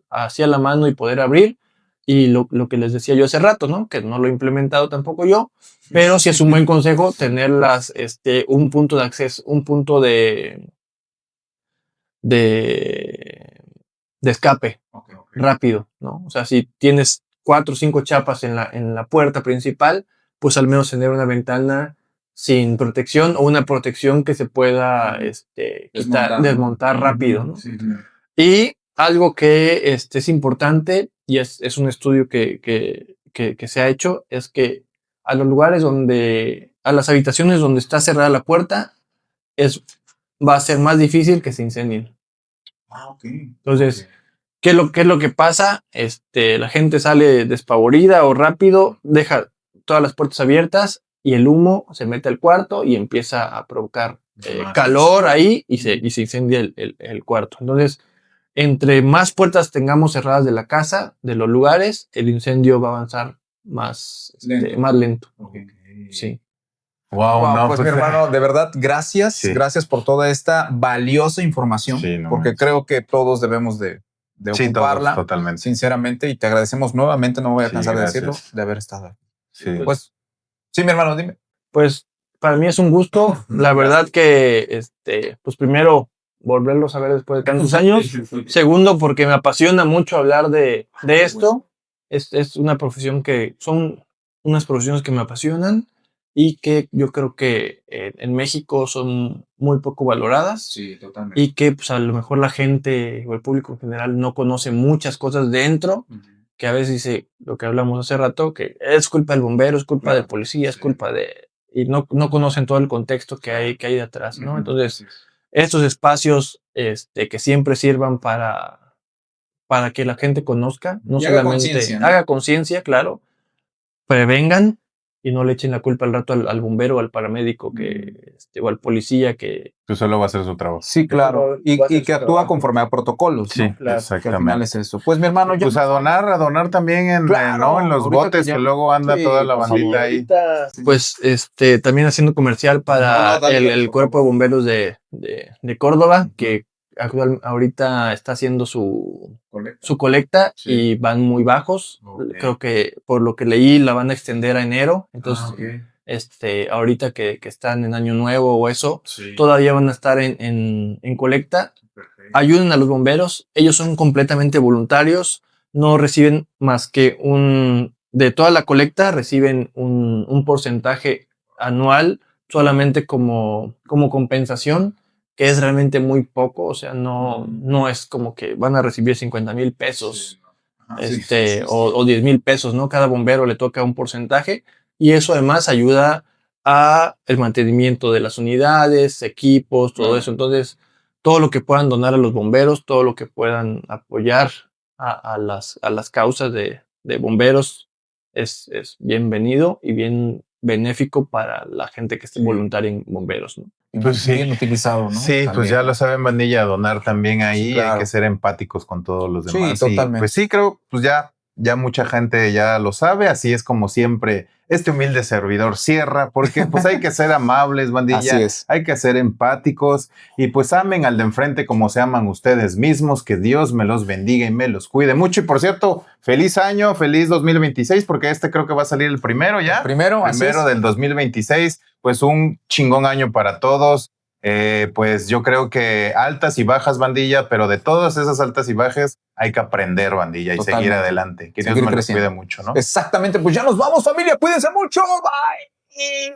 hacia la mano y poder abrir. Y lo que les decía yo hace rato, ¿no? Que no lo he implementado tampoco yo, pero sí es un buen consejo tenerlas, un punto de acceso, un punto de escape rápido, ¿no? O sea, si tienes 4 o 5 chapas en la puerta principal, pues al menos tener una ventana sin protección, o una protección que se pueda desmontar rápido, ¿no? Sí. Y algo que es importante, y es un estudio que se ha hecho, es que a los lugares a las habitaciones donde está cerrada la puerta, va a ser más difícil que se incendien. Ok. Entonces, ¿qué es lo que pasa? La gente sale despavorida o rápido, deja todas las puertas abiertas y el humo se mete al cuarto y empieza a provocar calor ahí, y se incendia el cuarto. Entonces, entre más puertas tengamos cerradas de la casa, de los lugares, el incendio va a avanzar más lento. Okay. Sí. Wow, no, pues mi hermano, de verdad, gracias. Sí. Gracias por toda esta valiosa información, sí, porque creo que todos debemos de ocuparla, todos, totalmente. Sinceramente, y te agradecemos nuevamente, no me voy a cansar de decirlo, de haber estado. Sí. Pues, sí, mi hermano, dime. Pues, para mí es un gusto. La verdad que, pues primero, volverlos a ver después de tantos años. Segundo, porque me apasiona mucho hablar de esto. Es una profesión son unas profesiones que me apasionan y que yo creo que en México son muy poco valoradas. Sí, totalmente. Y que pues a lo mejor la gente o el público en general no conoce muchas cosas dentro, que a veces dice lo que hablamos hace rato, que es culpa del bombero, es culpa del policía, es culpa de... Y no conocen todo el contexto que hay detrás, ¿no? Entonces, estos espacios que siempre sirvan para que la gente conozca, no solamente haga conciencia, claro, prevengan, y no le echen la culpa al rato al bombero o al paramédico o al policía que... Pues solo va a hacer su trabajo. Sí, claro. Y que actúa conforme a protocolos. Sí, ¿no? claro. Exactamente. Que al final es eso. Pues mi hermano... Pues a donar también en los botes que luego anda toda la bandita ahí. Pues también haciendo comercial para el Cuerpo de Bomberos de Córdoba, que ahorita está haciendo su colecta y van muy bajos. Okay. Creo que por lo que leí la van a extender a enero. Entonces, ahorita que están en Año Nuevo o eso, todavía van a estar en colecta. Perfecto. Ayuden a los bomberos. Ellos son completamente voluntarios. No reciben más que de toda la colecta, reciben un porcentaje anual solamente como compensación, que es realmente muy poco, o sea, no es como que van a recibir 50,000 pesos o 10,000 pesos, ¿no? Cada bombero le toca un porcentaje y eso además ayuda a el mantenimiento de las unidades, equipos, todo eso. Entonces, todo lo que puedan donar a los bomberos, todo lo que puedan apoyar a las causas de bomberos es bienvenido y bien benéfico para la gente que esté voluntaria en bomberos, ¿no? Pues sí. Bien utilizado, ¿no? Sí, también, pues ya lo saben, bandilla, donar también ahí, claro. Hay que ser empáticos con todos los demás. Sí, totalmente. Y pues sí, creo, pues ya mucha gente ya lo sabe, así es como siempre este humilde servidor cierra, porque pues hay que ser amables, bandilla, así es. Hay que ser empáticos y pues amen al de enfrente como se aman ustedes mismos, que Dios me los bendiga y me los cuide mucho. Y por cierto, feliz año, feliz 2026, porque creo que va a salir el primero ya. El primero del 2026, pues un chingón año para todos. Pues yo creo que altas y bajas, bandilla, pero de todas esas altas y bajas hay que aprender, bandilla, y seguir adelante. Que Dios me los cuide mucho, ¿no? Exactamente, pues ya nos vamos, familia, cuídense mucho, bye.